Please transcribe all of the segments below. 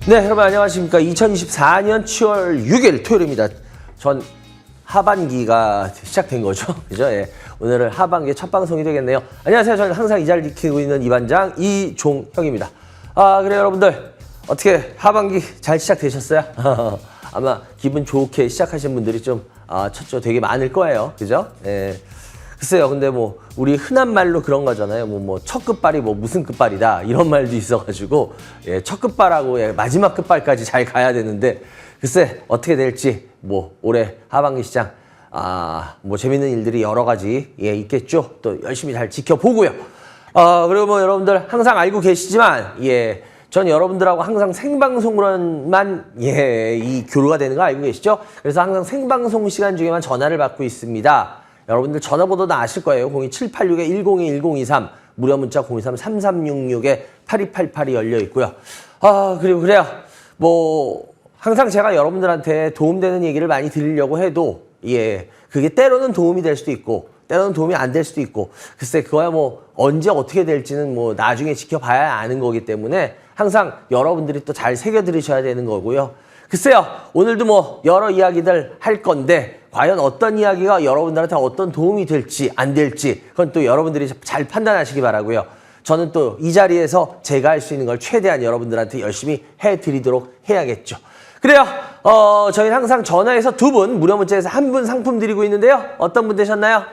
네, 여러분 안녕하십니까. 2024년 7월 6일 토요일입니다. 전 하반기가 시작된 거죠. 그죠? 예. 오늘은 하반기의 첫 방송이 되겠네요. 안녕하세요. 저는 항상 이 자리를 지키고 있는 이반장 이종형입니다. 그래요, 여러분들. 어떻게 하반기 잘 시작되셨어요? 아마 기분 좋게 시작하신 분들이 좀 쳤죠. 되게 많을 거예요. 그죠? 예. 글쎄요, 근데 뭐, 우리 흔한 말로 그런 거잖아요. 첫 끝발이 무슨 끝발이다. 이런 말도 있어가지고, 예, 첫 끝발하고 마지막 끝발까지 잘 가야 되는데, 글쎄, 어떻게 될지, 올해 하반기 시장, 재밌는 일들이 여러 가지, 있겠죠. 또 열심히 잘 지켜보고요. 그리고 여러분들 항상 알고 계시지만, 전 여러분들하고 항상 생방송으로만 이 교류가 되는 거 알고 계시죠? 그래서 항상 생방송 시간 중에만 전화를 받고 있습니다. 여러분들 전화번호도 아실 거예요. 02786-102-1023 무료 문자 023-3366-8288이 열려 있고요. 그리고 그래요. 항상 제가 여러분들한테 도움되는 얘기를 많이 드리려고 해도 그게 때로는 도움이 될 수도 있고 때로는 도움이 안 될 수도 있고 글쎄 그거야 언제 어떻게 될지는 나중에 지켜봐야 아는 거기 때문에 항상 여러분들이 또 잘 새겨 들으셔야 되는 거고요. 글쎄요. 오늘도 여러 이야기들 할 건데 과연 어떤 이야기가 여러분들한테 어떤 도움이 될지 안 될지 그건 또 여러분들이 잘 판단하시기 바라고요. 저는 또 이 자리에서 제가 할 수 있는 걸 최대한 여러분들한테 열심히 해드리도록 해야겠죠. 그래요. 저희는 항상 전화해서 2분, 무료 문자에서 1분 상품 드리고 있는데요. 어떤 분 되셨나요?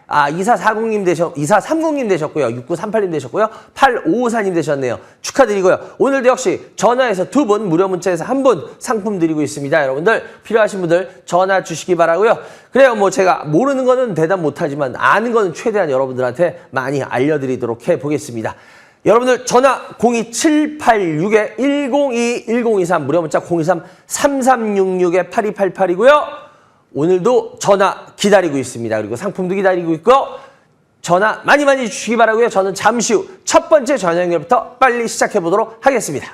2430님 2430님 되셨고요. 6938님 되셨고요. 8554님 되셨네요. 축하드리고요. 오늘도 역시 전화해서 2분, 무료 문자에서 1분 상품 드리고 있습니다. 여러분들 필요하신 분들 전화 주시기 바라고요. 그래요. 제가 모르는 거는 대답 못하지만 아는 거는 최대한 여러분들한테 많이 알려드리도록 해보겠습니다. 여러분들 전화 02786-102-1023 무료 문자 023-3366-8288이고요. 오늘도 전화 기다리고 있습니다. 그리고 상품도 기다리고 있고 전화 많이 주시기 바라고요. 저는 잠시 후 첫 번째 전화 연결부터 빨리 시작해 보도록 하겠습니다.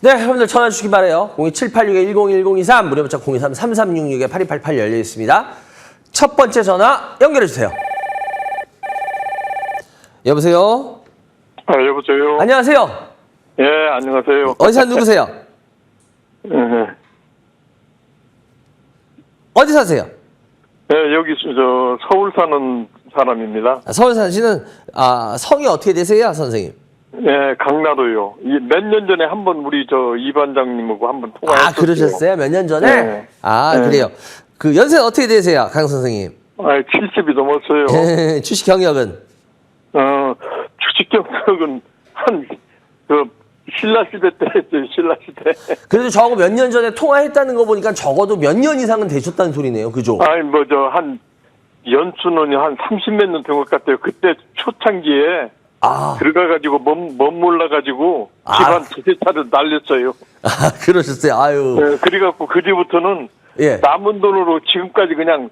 네, 여러분들 전화 주시기 바라요. 02786-101-1023 무료 문자 023-3366-8288 열려 있습니다. 첫 번째 전화 연결해 주세요. 여보세요? 여보세요? 안녕하세요. 예, 안녕하세요. 어디 사는 누구세요? 어디 사세요? 예, 여기 서울 사는 사람입니다. 서울 사시는 성이 어떻게 되세요, 선생님? 예, 강나도요. 몇 년 전에 한번 우리 이 반장님하고 한번 통화했었어요. 그러셨어요? 몇 년 전에? 네. 그래요. 그 연세는 어떻게 되세요, 강 선생님? 70이 넘었어요. 주식 경력은? 주식 경력은 신라 시대 때 했어요, 신라 시대. 그래도 저하고 몇 년 전에 통화했다는 거 보니까 적어도 몇 년 이상은 되셨다는 소리네요. 그죠? 한 연수는 한 30몇 년 된 것 같아요. 그때 초창기에 들어가가지고 머물러가지고 집안 두세 차를 날렸어요. 그러셨어요. 아유. 네, 그래갖고 그 뒤부터는 남은 돈으로 지금까지 그냥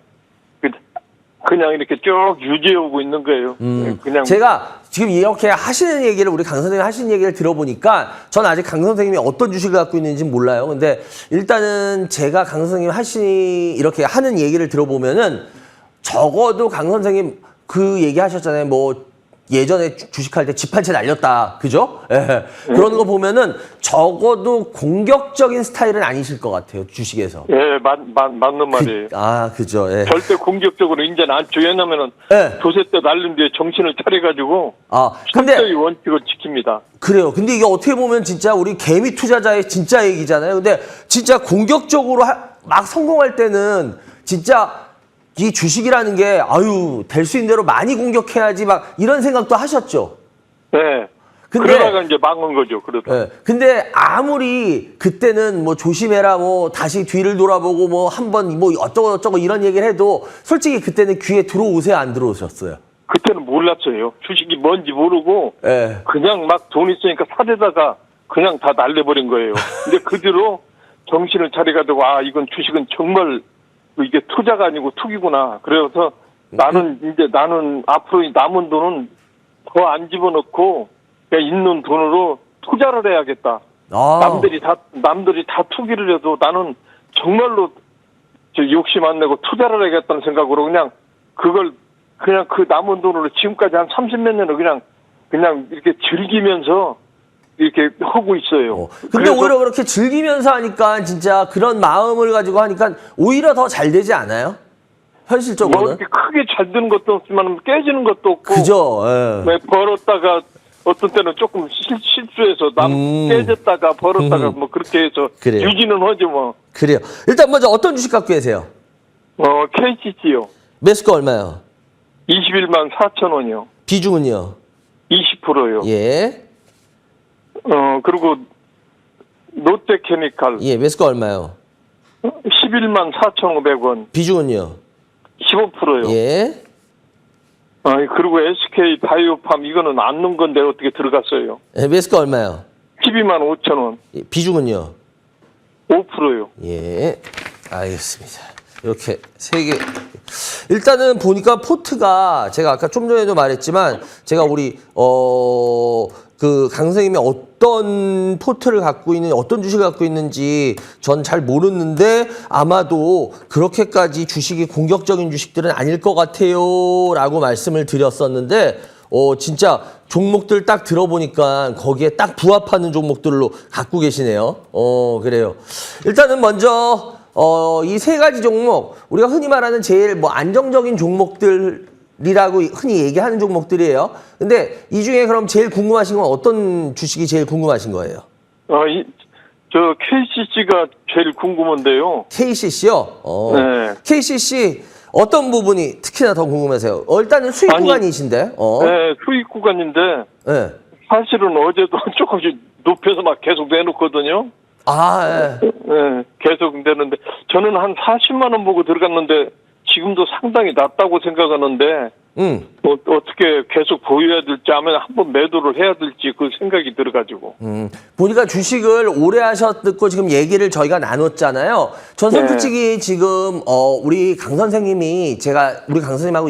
이렇게 쭉 유지해오고 있는 거예요. 그냥 제가 지금 이렇게 하시는 얘기를 우리 강 선생님이 하시는 얘기를 들어보니까 전 아직 강 선생님이 어떤 주식을 갖고 있는지 몰라요. 근데 일단은 제가 강 선생님이 이렇게 하는 얘기를 들어보면은 적어도 강 선생님 그 얘기 하셨잖아요. 예전에 주식할 때 집 한 채 날렸다. 그죠? 그런 거 보면은 적어도 공격적인 스타일은 아니실 것 같아요. 주식에서. 맞는 말이에요. 그죠. 절대 공격적으로 이제는 안 줘요. 왜냐면은 도세 때 날린 뒤에 정신을 차려가지고 철저히 원칙을 지킵니다. 그래요. 근데 이게 어떻게 보면 진짜 우리 개미 투자자의 진짜 얘기잖아요. 근데 진짜 공격적으로 막 성공할 때는 진짜 이 주식이라는 게 될 수 있는 대로 많이 공격해야지 막 이런 생각도 하셨죠. 네. 그러다가 이제 망한 거죠. 근데 아무리 그때는 조심해라 다시 뒤를 돌아보고 한번 어쩌고 이런 얘기를 해도 솔직히 그때는 귀에 들어오세요, 안 들어오셨어요? 그때는 몰랐어요. 주식이 뭔지 모르고 그냥 막 돈 있으니까 사대다가 그냥 다 날려버린 거예요. 근데 그 뒤로 정신을 차려가지고 이건 주식은 정말 이게 투자가 아니고 투기구나. 그래서 나는 앞으로 이 남은 돈은 더 안 집어넣고 그냥 있는 돈으로 투자를 해야겠다. 남들이 다 투기를 해도 나는 정말로 욕심 안 내고 투자를 해야겠다는 생각으로 그냥 그 남은 돈으로 지금까지 한 30몇 년을 그냥 이렇게 즐기면서 이렇게 하고 있어요. 근데 오히려 그렇게 즐기면서 하니까 진짜 그런 마음을 가지고 하니까 오히려 더 잘 되지 않아요? 현실적으로는? 뭐 이렇게 크게 잘 되는 것도 없지만 깨지는 것도 없고. 그죠. 예. 벌었다가 어떤 때는 조금 실수해서 깨졌다가 벌었다가 뭐 그렇게 해서 그래요. 유지는 하지 뭐. 그래요. 일단 먼저 어떤 주식 갖고 계세요? KCC요. 매수가 얼마요? 21만 4천 원이요. 비중은요? 20%요. 예. 그리고 롯데케미칼. 예, 매수가 얼마요? 11만 4,500원. 비중은요? 15%요. 예. 그리고 SK 바이오팜 이거는 안 넣은 건데 어떻게 들어갔어요? 예, 매수가 얼마요? 12만 5천 원. 예, 비중은요? 5%요. 예. 알겠습니다. 이렇게 세 개. 일단은 보니까 포트가 제가 아까 좀 전에도 말했지만 제가 우리 그 강 선생님이 어떤 포트를 갖고 있는 어떤 주식을 갖고 있는지 전 잘 모르는데 아마도 그렇게까지 주식이 공격적인 주식들은 아닐 것 같아요라고 말씀을 드렸었는데 진짜 종목들 딱 들어보니까 거기에 딱 부합하는 종목들로 갖고 계시네요. 그래요. 일단은 먼저 이 세 가지 종목 우리가 흔히 말하는 제일 뭐 안정적인 종목들이라고 흔히 얘기하는 종목들이에요. 근데 이 중에 그럼 제일 궁금하신 건 어떤 주식이 제일 궁금하신 거예요? 저 KCC가 제일 궁금한데요. KCC요? 네. KCC 어떤 부분이 특히나 더 궁금하세요? 일단은 수익 구간이신데. 네, 수익 구간인데. 네. 사실은 어제도 조금씩 높여서 막 계속 내놓거든요. 예. 네, 계속 내는데 저는 한 40만 원 보고 들어갔는데 지금도 상당히 낮다고 생각하는데 어떻게 계속 보유해야 될지 아니면 한번 매도를 해야 될지 그 생각이 들어가지고. 보니까 주식을 오래 하셨고 지금 얘기를 저희가 나눴잖아요. 전 솔직히 지금 우리 강 선생님이 우리 강 선생님하고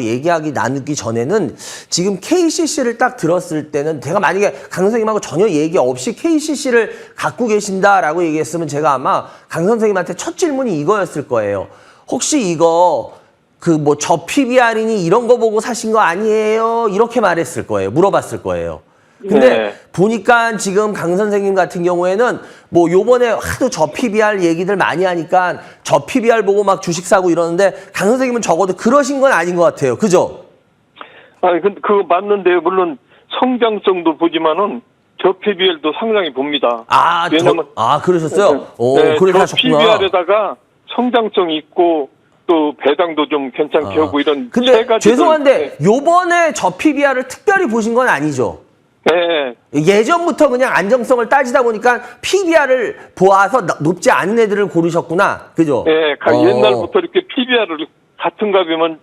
나누기 전에는 지금 KCC를 딱 들었을 때는 제가 만약에 강 선생님하고 전혀 얘기 없이 KCC를 갖고 계신다라고 얘기했으면 제가 아마 강 선생님한테 첫 질문이 이거였을 거예요. 혹시 이거 저 PBR이니 이런 거 보고 사신 거 아니에요? 이렇게 말했을 거예요. 물어봤을 거예요. 근데 보니까 지금 강 선생님 같은 경우에는 뭐 요번에 하도 저 PBR 얘기들 많이 하니까 저 PBR 보고 막 주식 사고 이러는데 강 선생님은 적어도 그러신 건 아닌 것 같아요. 그죠? 근데 그거 맞는데 물론 성장성도 보지만은 저 PBR도 상당히 봅니다. 왜냐면 그러셨어요? 네, 그래서 저 PBR에다가 성장성 있고 또 배당도 좀 괜찮게 하고 이런 근데 세 가지. 죄송한데 요번에 저 PBR을 특별히 보신 건 아니죠? 네. 예전부터 그냥 안정성을 따지다 보니까 PBR을 보아서 높지 않은 애들을 고르셨구나. 그죠? 네. 옛날부터 이렇게 PBR을 같은 값이면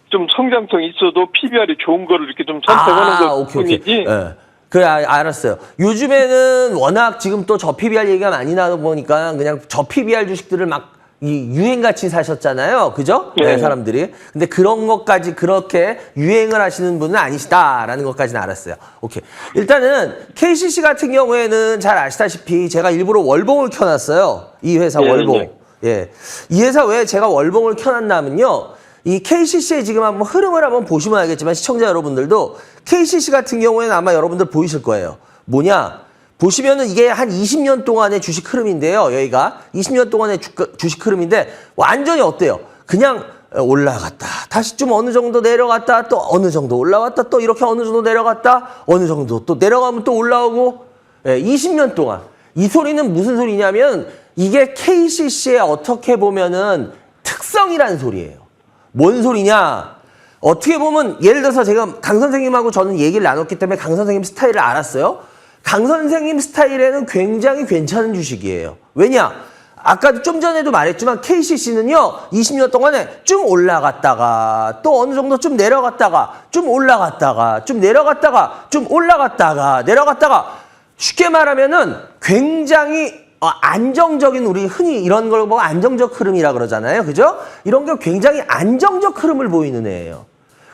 좀 성장성이 있어도 PBR이 좋은 거를 이렇게 좀 선택하는 것 뿐이지. 네. 그래, 알았어요. 요즘에는 워낙 지금 또 저 PBR 얘기가 많이 나다 보니까 그냥 저 PBR 주식들을 막 유행같이 사셨잖아요. 그죠? 네, 사람들이. 근데 그런 것까지 그렇게 유행을 하시는 분은 아니시다라는 것까지는 알았어요. 오케이. 일단은 KCC 같은 경우에는 잘 아시다시피 제가 일부러 월봉을 켜놨어요. 이 회사 월봉. 예. 이 회사 왜 제가 월봉을 켜놨냐면요. 이 KCC의 지금 한번 흐름을 한번 보시면 알겠지만 시청자 여러분들도 KCC 같은 경우에는 아마 여러분들 보이실 거예요. 뭐냐? 보시면은 이게 한 20년 동안의 주식 흐름인데요. 여기가 20년 동안의 주식 흐름인데 완전히 어때요? 그냥 올라갔다. 다시 좀 어느 정도 내려갔다. 또 어느 정도 올라왔다. 또 이렇게 어느 정도 내려갔다. 어느 정도 또 내려가면 또 올라오고. 20년 동안. 이 소리는 무슨 소리냐면 이게 KCC의 어떻게 보면은 특성이라는 소리예요. 뭔 소리냐? 어떻게 보면 예를 들어서 제가 강 선생님하고 저는 얘기를 나눴기 때문에 강 선생님 스타일을 알았어요. 강 선생님 스타일에는 굉장히 괜찮은 주식이에요. 왜냐? 아까도 좀 전에도 말했지만 KCC는요. 20년 동안에 쭉 올라갔다가 또 어느 정도 좀 내려갔다가 좀 올라갔다가 좀 내려갔다가 좀 올라갔다가 내려갔다가 쉽게 말하면은 굉장히 안정적인 우리 흔히 이런 걸 보고 안정적 흐름이라 그러잖아요. 그죠? 이런 게 굉장히 안정적 흐름을 보이는 애예요.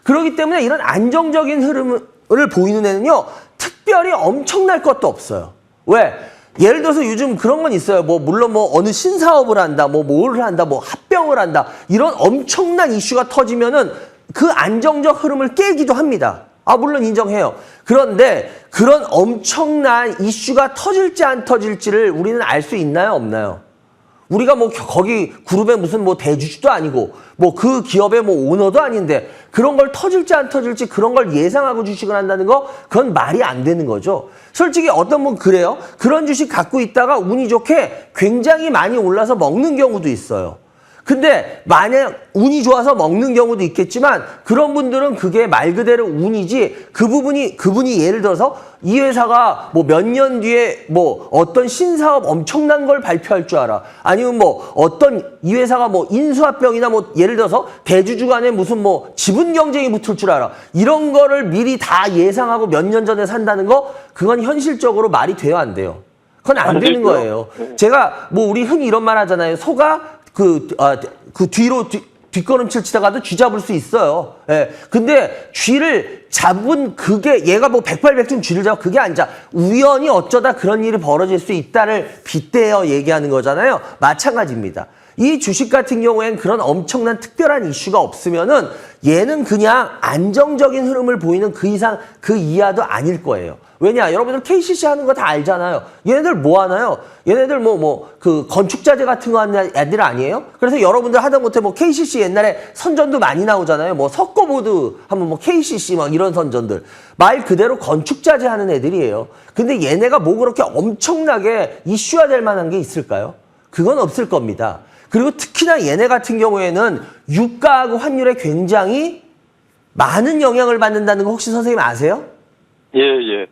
그렇기 때문에 이런 안정적인 흐름을 보이는 애는요. 특별히 엄청날 것도 없어요. 왜? 예를 들어서 요즘 그런 건 있어요. 물론 어느 신사업을 한다, 뭘 한다, 합병을 한다. 이런 엄청난 이슈가 터지면은 그 안정적 흐름을 깨기도 합니다. 물론 인정해요. 그런데 그런 엄청난 이슈가 터질지 안 터질지를 우리는 알 수 있나요? 없나요? 우리가 거기 그룹의 무슨 대주주도 아니고 그 기업의 오너도 아닌데 그런 걸 터질지 안 터질지 그런 걸 예상하고 주식을 한다는 거 그건 말이 안 되는 거죠. 솔직히 어떤 분 그래요. 그런 주식 갖고 있다가 운이 좋게 굉장히 많이 올라서 먹는 경우도 있어요. 근데 만약 운이 좋아서 먹는 경우도 있겠지만 그런 분들은 그게 말 그대로 운이지 그분이 예를 들어서 이 회사가 몇 년 뒤에 어떤 신사업 엄청난 걸 발표할 줄 알아. 아니면 어떤 이 회사가 인수합병이나 예를 들어서 대주주 간에 무슨 지분 경쟁이 붙을 줄 알아. 이런 거를 미리 다 예상하고 몇 년 전에 산다는 거 그건 현실적으로 말이 돼요, 안 돼요? 그건 안 되는 거예요. 제가 우리 흔히 이런 말 하잖아요. 소가 뒤로 뒷걸음질 치다가도 쥐 잡을 수 있어요. 예. 근데 쥐를 잡은 그게 얘가 백발백중 쥐를 잡아 그게 아니자 우연히 어쩌다 그런 일이 벌어질 수 있다를 빗대어 얘기하는 거잖아요. 마찬가지입니다. 이 주식 같은 경우엔 그런 엄청난 특별한 이슈가 없으면은 얘는 그냥 안정적인 흐름을 보이는 그 이상 그 이하도 아닐 거예요. 왜냐? 여러분들 KCC 하는 거 다 알잖아요. 얘네들 뭐 하나요? 얘네들 그 건축자재 같은 거 하는 애들 아니에요? 그래서 여러분들 하다못해 KCC 옛날에 선전도 많이 나오잖아요. 석고보드 하면 KCC 이런 선전들. 말 그대로 건축자재 하는 애들이에요. 근데 얘네가 그렇게 엄청나게 이슈화 될 만한 게 있을까요? 그건 없을 겁니다. 그리고 특히나 얘네 같은 경우에는 유가하고 환율에 굉장히 많은 영향을 받는다는 거 혹시 선생님 아세요?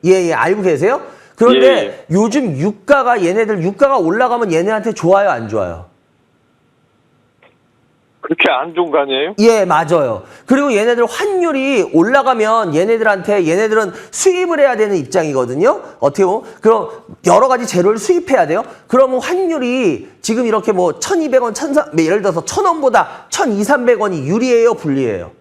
예, 알고 계세요? 그런데 요즘 유가가 올라가면 얘네한테 좋아요, 안 좋아요? 그렇게 안 좋은 거 아니에요? 예, 맞아요. 그리고 얘네들 환율이 올라가면 얘네들은 수입을 해야 되는 입장이거든요. 어떻게 보면 그럼 여러 가지 재료를 수입해야 돼요. 그러면 환율이 지금 이렇게 1,200원, 1,300원 예를 들어서 1,000원보다 1,200~1,300원이 유리해요, 불리해요?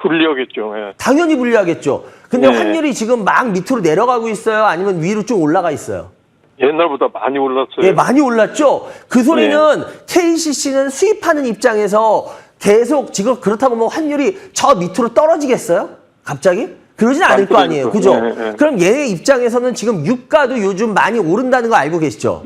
불리하겠죠. 예. 당연히 불리하겠죠. 근데 환율이 지금 막 밑으로 내려가고 있어요? 아니면 위로 좀 올라가 있어요? 옛날보다 많이 올랐어요. 예, 많이 올랐죠. 그 소리는 KCC는 수입하는 입장에서 계속 지금 그렇다고 환율이 저 밑으로 떨어지겠어요? 갑자기? 그러진 않을 거 아니에요. 그죠? 그럼 얘네 입장에서는 지금 유가도 요즘 많이 오른다는 거 알고 계시죠?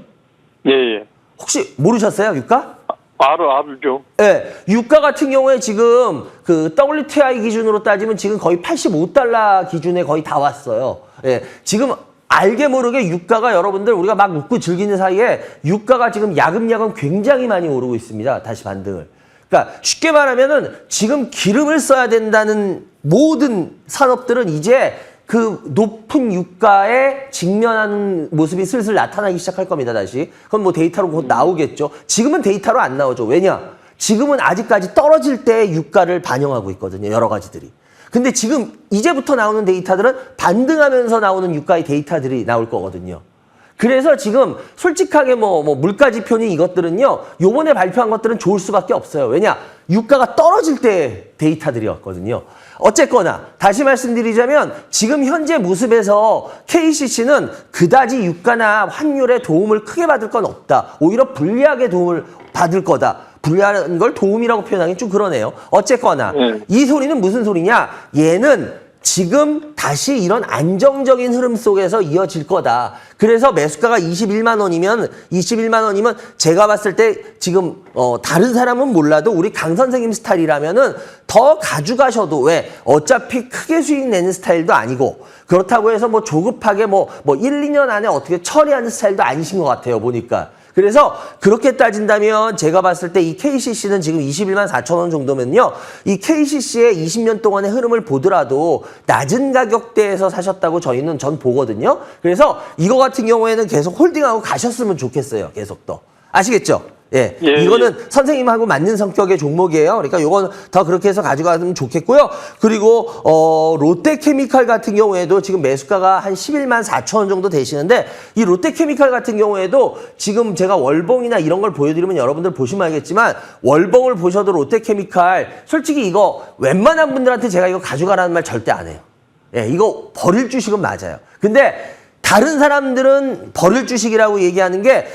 예. 혹시 모르셨어요, 유가? 알죠. 예, 유가 같은 경우에 지금 그 WTI 기준으로 따지면 지금 거의 85달러 기준에 거의 다 왔어요. 예, 지금 알게 모르게 유가가 여러분들 우리가 막 웃고 즐기는 사이에 유가가 지금 야금야금 굉장히 많이 오르고 있습니다. 다시 반등을. 그러니까 쉽게 말하면은 지금 기름을 써야 된다는 모든 산업들은 이제 그 높은 유가에 직면하는 모습이 슬슬 나타나기 시작할 겁니다, 다시. 그건 데이터로 곧 나오겠죠. 지금은 데이터로 안 나오죠. 왜냐? 지금은 아직까지 떨어질 때 유가를 반영하고 있거든요, 여러 가지들이. 근데 지금 이제부터 나오는 데이터들은 반등하면서 나오는 유가의 데이터들이 나올 거거든요. 그래서 지금 솔직하게 물가 지표니 이것들은요, 요번에 발표한 것들은 좋을 수밖에 없어요. 왜냐? 유가가 떨어질 때 데이터들이었거든요. 어쨌거나 다시 말씀드리자면 지금 현재 모습에서 KCC는 그다지 유가나 환율에 도움을 크게 받을 건 없다. 오히려 불리하게 도움을 받을 거다. 불리한 걸 도움이라고 표현하기 좀 그러네요. 어쨌거나 이 소리는 무슨 소리냐? 얘는 지금 다시 이런 안정적인 흐름 속에서 이어질 거다. 그래서 매수가가 21만 원이면 제가 봤을 때 지금 다른 사람은 몰라도 우리 강 선생님 스타일이라면은 더 가져가셔도 왜 어차피 크게 수익 내는 스타일도 아니고 그렇다고 해서 조급하게 1, 2년 안에 어떻게 처리하는 스타일도 아니신 것 같아요, 보니까. 그래서 그렇게 따진다면 제가 봤을 때 이 KCC는 지금 21만 4천 원 정도면요. 이 KCC의 20년 동안의 흐름을 보더라도 낮은 가격대에서 사셨다고 전 보거든요. 그래서 이거 같은 경우에는 계속 홀딩하고 가셨으면 좋겠어요. 계속 더. 아시겠죠? 예, 예, 이거는 선생님하고 맞는 성격의 종목이에요. 그러니까 요건 더 그렇게 해서 가져가면 좋겠고요. 그리고 롯데케미칼 같은 경우에도 지금 매수가가 한 11만 4천 원 정도 되시는데 이 롯데케미칼 같은 경우에도 지금 제가 월봉이나 이런 걸 보여드리면 여러분들 보시면 알겠지만 월봉을 보셔도 롯데케미칼 솔직히 이거 wen만한 분들한테 제가 이거 가져가라는 말 절대 안 해요. 예, 이거 버릴 주식은 맞아요. 근데 다른 사람들은 버릴 주식이라고 얘기하는 게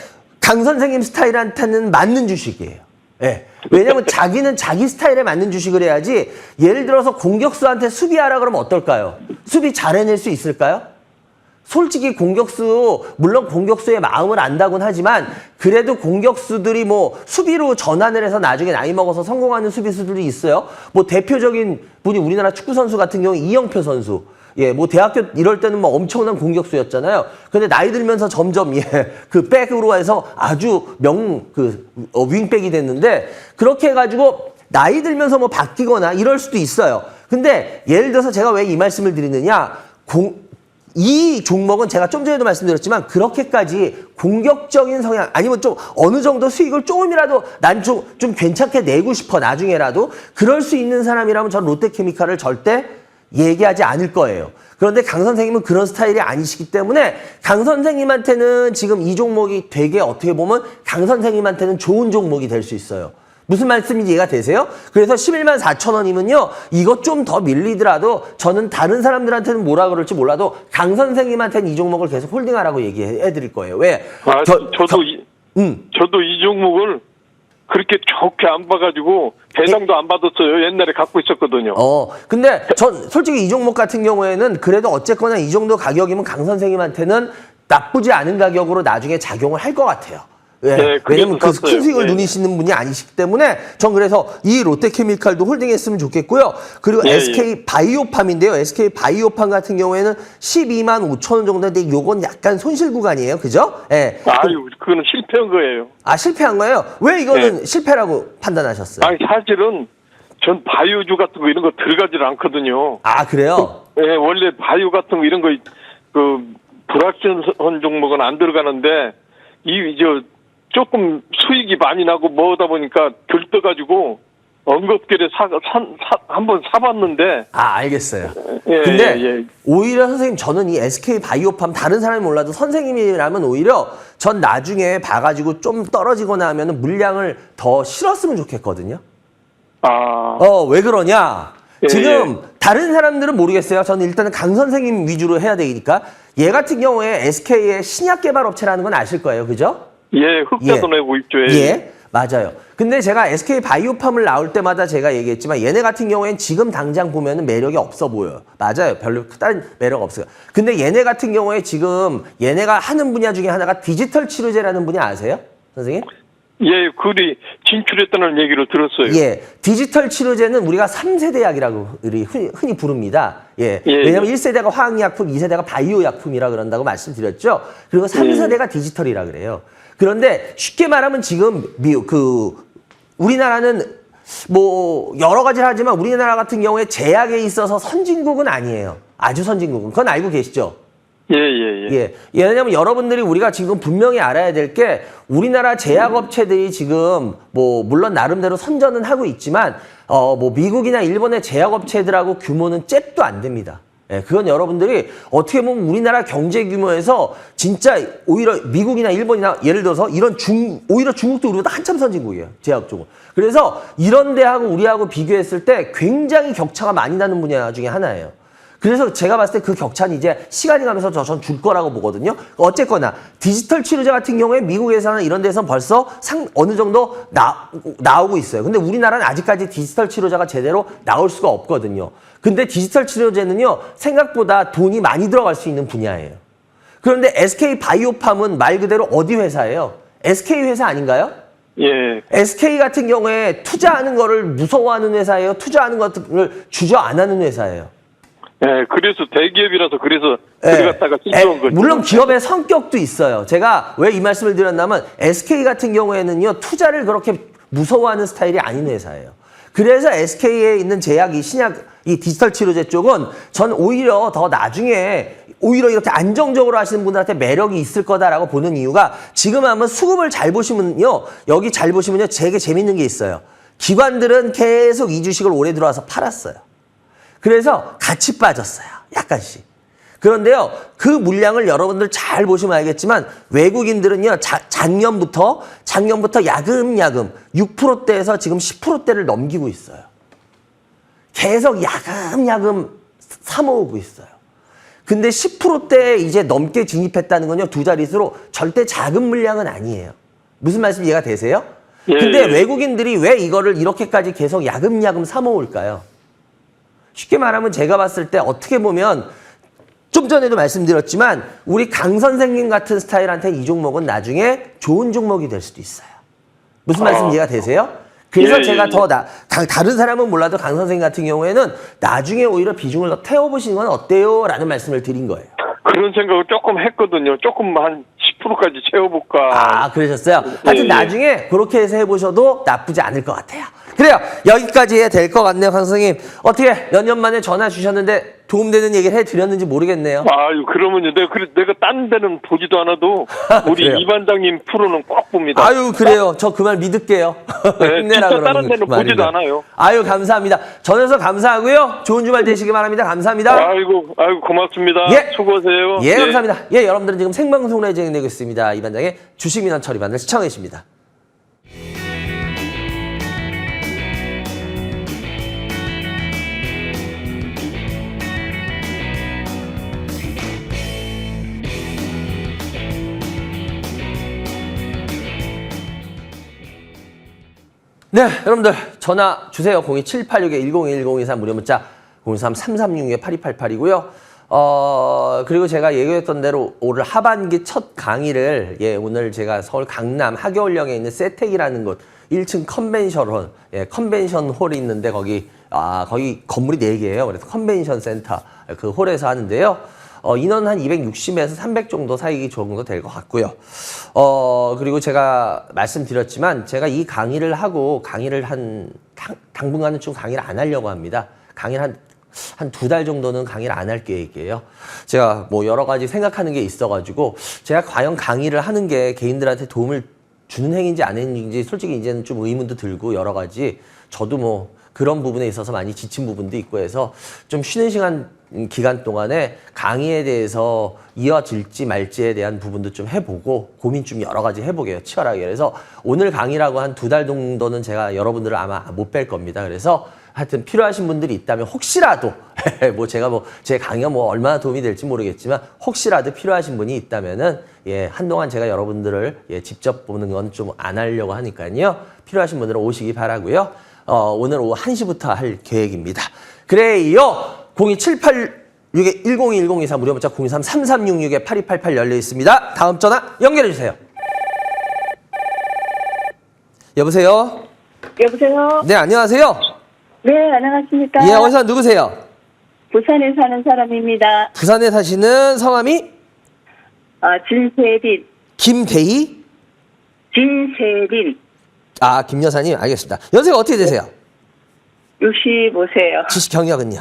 강 선생님 스타일한테는 맞는 주식이에요. 예. 왜냐면 자기는 자기 스타일에 맞는 주식을 해야지 예를 들어서 공격수한테 수비하라 그러면 어떨까요? 수비 잘 해낼 수 있을까요? 솔직히 공격수, 물론 공격수의 마음을 안다곤 하지만 그래도 공격수들이 뭐 수비로 전환을 해서 나중에 나이 먹어서 성공하는 수비수들이 있어요. 뭐 대표적인 분이 우리나라 축구선수 같은 경우 이영표 선수. 예, 뭐 대학교 이럴 때는 뭐 엄청난 공격수였잖아요. 근데 나이 들면서 점점 그 백으로 해서 아주 윙백이 됐는데 그렇게 해가지고 나이 들면서 뭐 바뀌거나 이럴 수도 있어요. 근데 예를 들어서 제가 왜 이 말씀을 드리느냐, 이 종목은 제가 좀 전에도 말씀드렸지만 그렇게까지 공격적인 성향 아니면 좀 어느 정도 수익을 조금이라도 난 좀 괜찮게 내고 싶어 나중에라도 그럴 수 있는 사람이라면 전 롯데케미칼을 절대 얘기하지 않을 거예요. 그런데 강 선생님은 그런 스타일이 아니시기 때문에 강 선생님한테는 지금 이 종목이 되게 어떻게 보면 강 선생님한테는 좋은 종목이 될 수 있어요. 무슨 말씀인지 이해가 되세요? 그래서 11만 4천 원이면요. 이거 좀 더 밀리더라도 저는 다른 사람들한테는 뭐라 그럴지 몰라도 강 선생님한테는 이 종목을 계속 홀딩하라고 얘기해 드릴 거예요. 왜? 저도 이 종목을 그렇게 좋게 안 봐가지고 배당도 안 받았어요. 옛날에 갖고 있었거든요. 근데 전 솔직히 이 종목 같은 경우에는 그래도 어쨌거나 이 정도 가격이면 강 선생님한테는 나쁘지 않은 가격으로 나중에 작용을 할 것 같아요. 예, 네, 왜냐면 그 큰 수익을 네. 누리시는 분이 아니시기 때문에 전 그래서 이 롯데케미칼도 홀딩했으면 좋겠고요. 그리고 예, SK 바이오팜인데요. SK 바이오팜 같은 경우에는 12만 5천 원 정도인데 요건 약간 손실 구간이에요. 그죠? 예. 아유, 그거는 실패한 거예요. 아, 실패한 거예요? 왜 이거는 실패라고 판단하셨어요? 아니, 사실은 전 바이오주 같은 거 이런 거 들어가질 않거든요. 아, 그래요? 예, 원래 바이오 같은 거 이런 거 불확실한 종목은 안 들어가는데 조금 수익이 많이 나고 뭐다 보니까 들떠가지고 언급결에 한번 사봤는데. 아, 알겠어요. 예, 근데 오히려 선생님 저는 이 SK 바이오팜 다른 사람이 몰라도 선생님이라면 오히려 전 나중에 봐가지고 좀 떨어지거나 하면 물량을 더 실었으면 좋겠거든요. 왜 그러냐? 지금 다른 사람들은 모르겠어요. 저는 일단은 강 선생님 위주로 해야 되니까. 얘 같은 경우에 SK의 신약 개발 업체라는 건 아실 거예요. 그죠? 예, 흑자도 내고 있죠. 예, 맞아요. 근데 제가 SK 바이오팜을 나올 때마다 제가 얘기했지만 얘네 같은 경우엔 지금 당장 보면은 매력이 없어 보여요. 맞아요. 별로 다른 매력 없어요. 근데 얘네 같은 경우에 지금 얘네가 하는 분야 중에 하나가 디지털 치료제라는 분야 아세요? 선생님? 예, 그리 진출했다는 얘기를 들었어요. 예, 디지털 치료제는 우리가 3세대 약이라고 흔히 부릅니다. 예, 왜냐면 1세대가 화학약품, 2세대가 바이오 약품이라 그런다고 말씀드렸죠. 그리고 3세대가 디지털이라 그래요. 그런데 쉽게 말하면 지금 우리나라는 뭐 여러 가지를 하지만 우리나라 같은 경우에 제약에 있어서 선진국은 아니에요. 아주 선진국은. 그건 알고 계시죠? 예. 왜냐면 여러분들이 우리가 지금 분명히 알아야 될 게 우리나라 제약업체들이 지금 뭐 물론 나름대로 선전은 하고 있지만 뭐 미국이나 일본의 제약업체들하고 규모는 잽도 안 됩니다. 예, 그건 여러분들이 어떻게 보면 우리나라 경제 규모에서 진짜 오히려 미국이나 일본이나 예를 들어서 오히려 중국도 우리보다 한참 선진국이에요. 제약 쪽은. 그래서 이런 데하고 우리하고 비교했을 때 굉장히 격차가 많이 나는 분야 중에 하나예요. 그래서 제가 봤을 때 그 격차는 이제 시간이 가면서 전 줄 거라고 보거든요. 어쨌거나 디지털 치료제 같은 경우에 미국에서는 이런 데서는 벌써 어느 정도 나오고 있어요. 근데 우리나라는 아직까지 디지털 치료제가 제대로 나올 수가 없거든요. 근데 디지털 치료제는요, 생각보다 돈이 많이 들어갈 수 있는 분야예요. 그런데 SK 바이오팜은 말 그대로 어디 회사예요? SK 회사 아닌가요? 예. SK 같은 경우에 투자하는 거를 무서워하는 회사예요? 투자하는 것을 주저안 하는 회사예요? 예, 그래서 대기업이라서 그래서 들어갔다가 실패한 거죠. 물론 기업의 성격도 있어요. 제가 왜 이 말씀을 드렸냐면 SK 같은 경우에는요, 투자를 그렇게 무서워하는 스타일이 아닌 회사예요. 그래서 SK에 있는 제약, 이 신약, 이 디지털 치료제 쪽은 전 오히려 더 나중에 오히려 이렇게 안정적으로 하시는 분들한테 매력이 있을 거다라고 보는 이유가 지금 한번 수급을 잘 보시면요. 여기 잘 보시면요. 되게 재밌는 게 있어요. 기관들은 계속 이 주식을 올해 들어와서 팔았어요. 그래서 같이 빠졌어요. 약간씩. 그런데요. 그 물량을 여러분들 잘 보시면 알겠지만 외국인들은요. 작년부터 야금야금 6%대에서 지금 10%대를 넘기고 있어요. 계속 야금야금 사모으고 있어요. 근데 10%대에 이제 넘게 진입했다는 건요. 두 자릿수로 절대 작은 물량은 아니에요. 무슨 말씀 이해가 되세요? 예, 근데 예. 외국인들이 왜 이거를 이렇게까지 계속 야금야금 사모을까요? 쉽게 말하면 제가 봤을 때 어떻게 보면 좀 전에도 말씀드렸지만 우리 강 선생님 같은 스타일한테 이 종목은 나중에 좋은 종목이 될 수도 있어요. 무슨 말씀 이해가 되세요? 그래서 예, 제가 예, 더 다른 사람은 몰라도 강 선생님 같은 경우에는 나중에 오히려 비중을 더 태워보시는 건 어때요? 라는 말씀을 드린 거예요. 그런 생각을 조금 했거든요. 조금 한 10%까지 채워볼까. 아, 그러셨어요? 하여튼 예. 나중에 그렇게 해서 해보셔도 나쁘지 않을 것 같아요. 그래요. 여기까지 해야 될 것 같네요, 강 선생님. 어떻게 몇 년 만에 전화 주셨는데 도움되는 얘기를 해드렸는지 모르겠네요. 아유, 그러면요. 내가 딴 데는 보지도 않아도 우리 그래요? 이 반장님 프로는 꼭 봅니다. 아유, 그래요. 저 그 말 믿을게요. 네, 힘내라 진짜 그러는 다른 데는 그 말인데. 보지도 않아요. 아유, 감사합니다. 전해서 감사하고요. 좋은 주말 되시기 바랍니다. 감사합니다. 아이고, 고맙습니다. 예. 수고하세요. 예, 감사합니다. 예, 여러분들은 지금 생방송으로 진행되고 있습니다. 이 반장의 주식민원 처리반을 시청해 주십니다. 네, 여러분들 전화 주세요. 02786-101023 무료 문자 023-336-8288이고요. 그리고 제가 얘기했던 대로 올 하반기 첫 강의를 오늘 제가 서울 강남 하계울령에 있는 세택이라는 곳 1층 컨벤션홀, 컨벤션 홀이 있는데 거기 건물이 4개예요. 그래서 컨벤션 센터 그 홀에서 하는데요. 인원 한 260에서 300 정도 사이 정도 될 것 같고요. 그리고 제가 말씀드렸지만 제가 이 강의를 하고 강의를 당분간은 좀 강의를 안 하려고 합니다. 강의를 한 2달 정도는 강의를 안 할 계획이에요. 제가 뭐 여러 가지 생각하는 게 있어가지고 제가 과연 강의를 하는 게 개인들한테 도움을 주는 행위인지 안 행위인지 솔직히 이제는 좀 의문도 들고 여러 가지 저도 뭐 그런 부분에 있어서 많이 지친 부분도 있고 해서 좀 쉬는 기간 동안에 강의에 대해서 이어질지 말지에 대한 부분도 좀 해보고 고민 좀 여러 가지 해보게요. 치열하게. 그래서 오늘 강의라고 한 2달 정도는 제가 여러분들을 아마 못 뵐 겁니다. 그래서 하여튼 필요하신 분들이 있다면 혹시라도 뭐 제가 제 강의가 뭐 얼마나 도움이 될지 모르겠지만 혹시라도 필요하신 분이 있다면은 한동안 제가 여러분들을 직접 보는 건 좀 안 하려고 하니까요. 필요하신 분들은 오시기 바라고요. 오늘 오후 1시부터 할 계획입니다. 그래요. 02786-101024 무료 문자 023-3366-8288 열려 있습니다. 다음 전화 연결해 주세요. 여보세요? 여보세요? 네, 안녕하세요. 네, 안녕하십니까? 예, 어디서 누구세요? 부산에 사는 사람입니다. 부산에 사시는 성함이 진세린. 김대희? 진세린. 아, 김 여사님, 알겠습니다. 연세가 어떻게 되세요? 65세요. 지식 경력은요?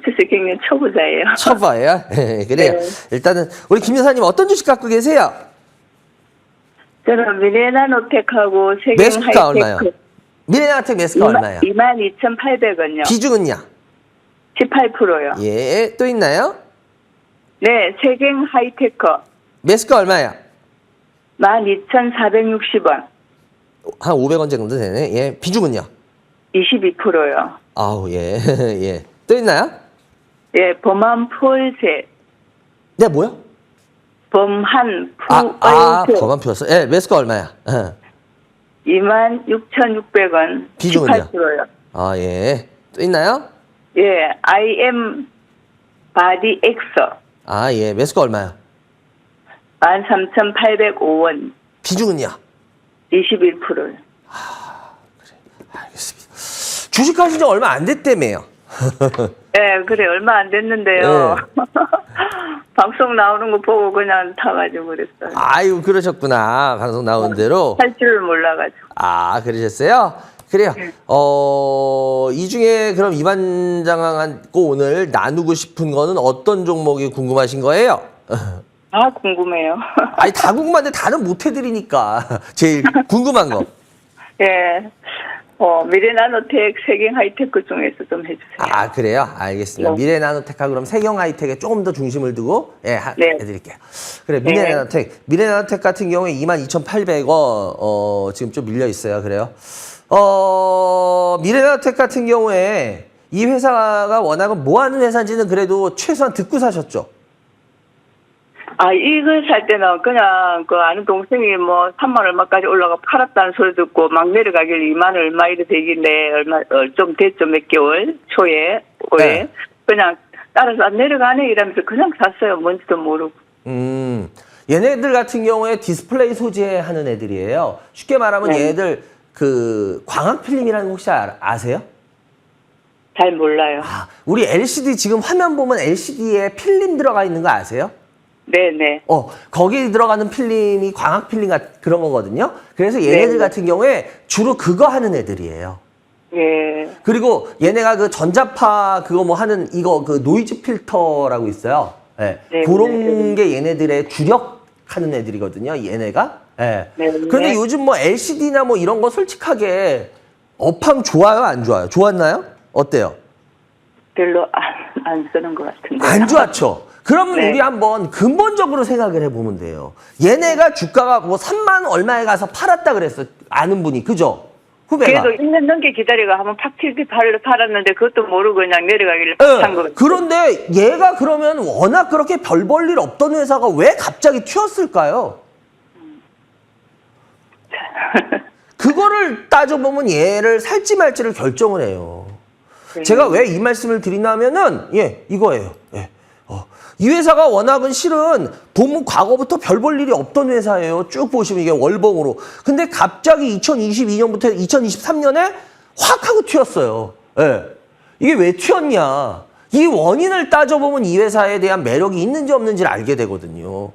주식 경력 초보자예요. 초보예요? 네, 그래요. 네. 일단은 우리 김 여사님 어떤 주식 갖고 계세요? 저는 미네나노텍하고 세경 매수가 얼마요? 하이테크. 미래나텍 매수가 얼마요? 22,800원요. 비중은요? 18%요. 예, 또 있나요? 네, 세경 하이테크. 매수가 얼마예요? 12,460원. 한 500원 정도 되네. 예, 비중은요? 22%요. 아우, 예, 예. 또 있나요? 예, 범한 폴셋. 네, 뭐요? 범한 범한 폴셋. 피웠어. 예, 매수가 얼마야? 26,600원. 비중은요? 18%요. 아, 예. 또 있나요? 예, IM 바디 엑서. 아, 예. 매수가 얼마요? 13,805원. 비중은요? 21%요. 알겠습니다. 주식하신 지 얼마 안 됐다며요. 예, 그래, 얼마 안 됐는데요. 방송 나오는 거 보고 그냥 타가지고 그랬어요. 아유, 그러셨구나. 방송 나온 대로. 할 줄을 몰라가지고. 아, 그러셨어요? 그래요. 이 중에 그럼 이 반장하고 오늘 나누고 싶은 거는 어떤 종목이 궁금하신 거예요? 아, 궁금해요. 아니, 다 궁금한데 다는 못 해드리니까. 제일 궁금한 거. 예. 미래나노텍, 세경 하이테크 중에서 좀 해주세요. 아, 그래요? 알겠습니다. 네. 미래나노텍하고 그럼 세경 하이텍에 조금 더 중심을 두고, 예, 네. 해드릴게요. 그래, 미래나노텍. 미래나노텍 같은 경우에 22,800원, 지금 좀 밀려 있어요. 그래요? 미래나노텍 같은 경우에 이 회사가 워낙은 뭐 하는 회사인지는 그래도 최소한 듣고 사셨죠? 아, 이걸 살 때는 그냥 그 아는 동생이 뭐 3만 얼마까지 올라가 팔았다는 소리 듣고 막 내려가길래 2만 얼마 이래 되길래 좀 됐죠. 몇 개월 초에, 올해. 네. 그냥 따라서 안 내려가네 이러면서 그냥 샀어요. 뭔지도 모르고. 얘네들 같은 경우에 디스플레이 소재하는 애들이에요. 쉽게 말하면 네. 얘네들 그 광학 필름이라는 거 혹시 아세요? 잘 몰라요. 아, 우리 LCD 지금 화면 보면 LCD에 필름 들어가 있는 거 아세요? 네네. 거기 들어가는 필름이 광학 필름 그런 거거든요. 그래서 얘네들 네. 같은 경우에 주로 그거 하는 애들이에요. 예. 그리고 얘네가 그 전자파 그거 뭐 하는 이거 그 노이즈 필터라고 있어요. 예. 네, 그런 게 얘네들의 주력하는 애들이거든요. 얘네가. 예. 네, 그런데 네. 요즘 뭐 LCD나 뭐 이런 거 솔직하게 업황 좋아요, 안 좋아요? 좋았나요? 어때요? 별로 안 쓰는 것 같은데. 안 좋았죠. 그러면 네. 우리 한번 근본적으로 생각을 해보면 돼요. 얘네가 주가가 뭐 3만 얼마에 가서 팔았다 그랬어. 아는 분이. 그죠? 후배가. 그래도 1년 넘게 기다리고 한번 팍 튀기 팔았는데 그것도 모르고 그냥 내려가길래 예. 산 거 같아요. 그런데 얘가 그러면 워낙 그렇게 별 볼 일 없던 회사가 왜 갑자기 튀었을까요? 그거를 따져보면 얘를 살지 말지를 결정을 해요. 제가 왜 이 말씀을 드리냐면은, 이거예요. 예. 이 회사가 워낙은 실은 과거부터 별 볼 일이 없던 회사예요. 쭉 보시면 이게 월봉으로. 근데 갑자기 2022년부터 2023년에 확 하고 튀었어요. 예. 이게 왜 튀었냐. 이 원인을 따져보면 이 회사에 대한 매력이 있는지 없는지를 알게 되거든요.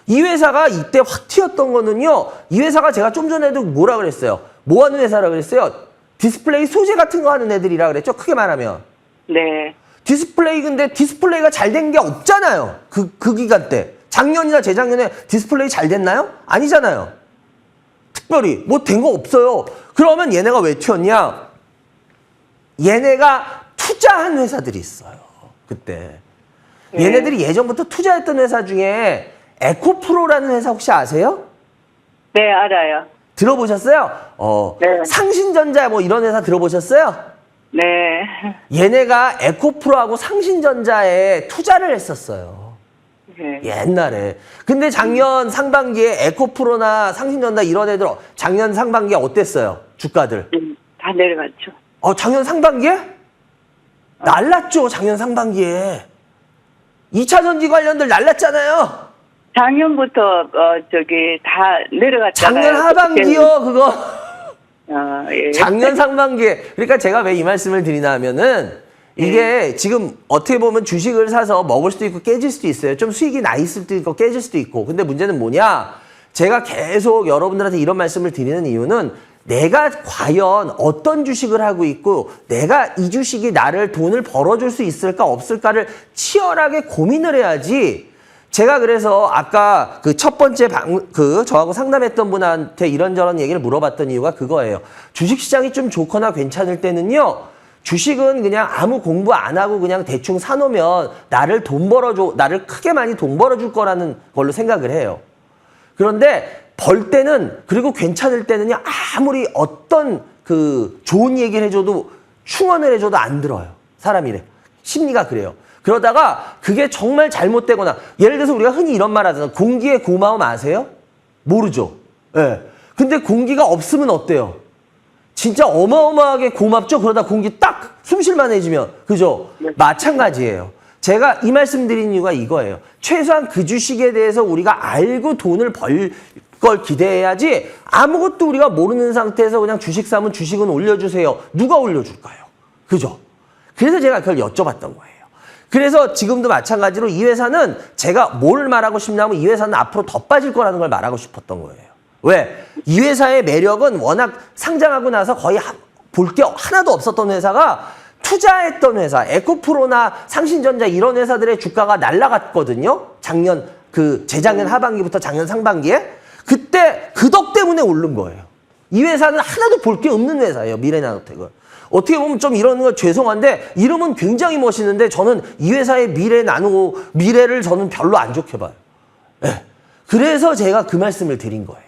이 회사가 이때 확 튀었던 거는요. 이 회사가 제가 좀 전에도 뭐라 그랬어요. 뭐 하는 회사라 그랬어요. 디스플레이 소재 같은 거 하는 애들이라 그랬죠. 크게 말하면. 네. 디스플레이 근데 디스플레이가 잘 된 게 없잖아요. 그 기간 때. 작년이나 재작년에 디스플레이 잘 됐나요? 아니잖아요. 특별히 뭐 된 거 없어요. 그러면 얘네가 왜 튀었냐? 얘네가 투자한 회사들이 있어요. 그때. 네. 얘네들이 예전부터 투자했던 회사 중에 에코프로라는 회사 혹시 아세요? 네, 알아요. 들어보셨어요? 네. 상신전자 뭐 이런 회사 들어보셨어요? 네. 얘네가 에코프로하고 상신전자에 투자를 했었어요. 네. 옛날에. 근데 작년 상반기에 에코프로나 상신전자 이런 애들 작년 상반기에 어땠어요? 주가들. 다 내려갔죠. 작년 상반기에? 날랐죠, 작년 상반기에. 2차 전지 관련들 날랐잖아요. 작년부터 다 내려갔잖아요. 작년 하반기요, 그거. 예. 작년 상반기에. 그러니까 제가 왜 이 말씀을 드리나 하면은 이게 지금 어떻게 보면 주식을 사서 먹을 수도 있고 깨질 수도 있어요. 좀 수익이 나 있을 수도 있고 깨질 수도 있고. 근데 문제는 뭐냐? 제가 계속 여러분들한테 이런 말씀을 드리는 이유는 내가 과연 어떤 주식을 하고 있고 내가 이 주식이 나를 돈을 벌어줄 수 있을까 없을까를 치열하게 고민을 해야지. 제가 그래서 아까 그 첫 번째 저하고 상담했던 분한테 이런저런 얘기를 물어봤던 이유가 그거예요. 주식시장이 좀 좋거나 괜찮을 때는요. 주식은 그냥 아무 공부 안 하고 그냥 대충 사놓으면 나를 크게 많이 돈 벌어줄 거라는 걸로 생각을 해요. 그런데 벌 때는 그리고 괜찮을 때는요. 아무리 어떤 그 좋은 얘기를 해줘도 충원을 해줘도 안 들어요. 사람이래. 심리가 그래요. 그러다가 그게 정말 잘못되거나 예를 들어서 우리가 흔히 이런 말 하잖아요. 공기의 고마움 아세요? 모르죠. 예. 근데 공기가 없으면 어때요? 진짜 어마어마하게 고맙죠? 그러다 공기 딱 숨쉴만해지면. 그죠? 네. 마찬가지예요. 제가 이 말씀 드린 이유가 이거예요. 최소한 그 주식에 대해서 우리가 알고 돈을 벌 걸 기대해야지 아무것도 우리가 모르는 상태에서 그냥 주식 사면 주식은 올려주세요. 누가 올려줄까요? 그죠? 그래서 제가 그걸 여쭤봤던 거예요. 그래서 지금도 마찬가지로 이 회사는 제가 뭘 말하고 싶냐면 이 회사는 앞으로 더 빠질 거라는 걸 말하고 싶었던 거예요. 왜? 이 회사의 매력은 워낙 상장하고 나서 거의 볼 게 하나도 없었던 회사가 투자했던 회사, 에코프로나 상신전자 이런 회사들의 주가가 날아갔거든요. 작년, 재작년 하반기부터 작년 상반기에. 그때 그 덕 때문에 오른 거예요. 이 회사는 하나도 볼 게 없는 회사예요. 미래나노텍은. 어떻게 보면 좀 이러는 거 죄송한데 이름은 굉장히 멋있는데 저는 이 회사의 미래를 저는 별로 안 좋게 봐요. 네. 그래서 제가 그 말씀을 드린 거예요.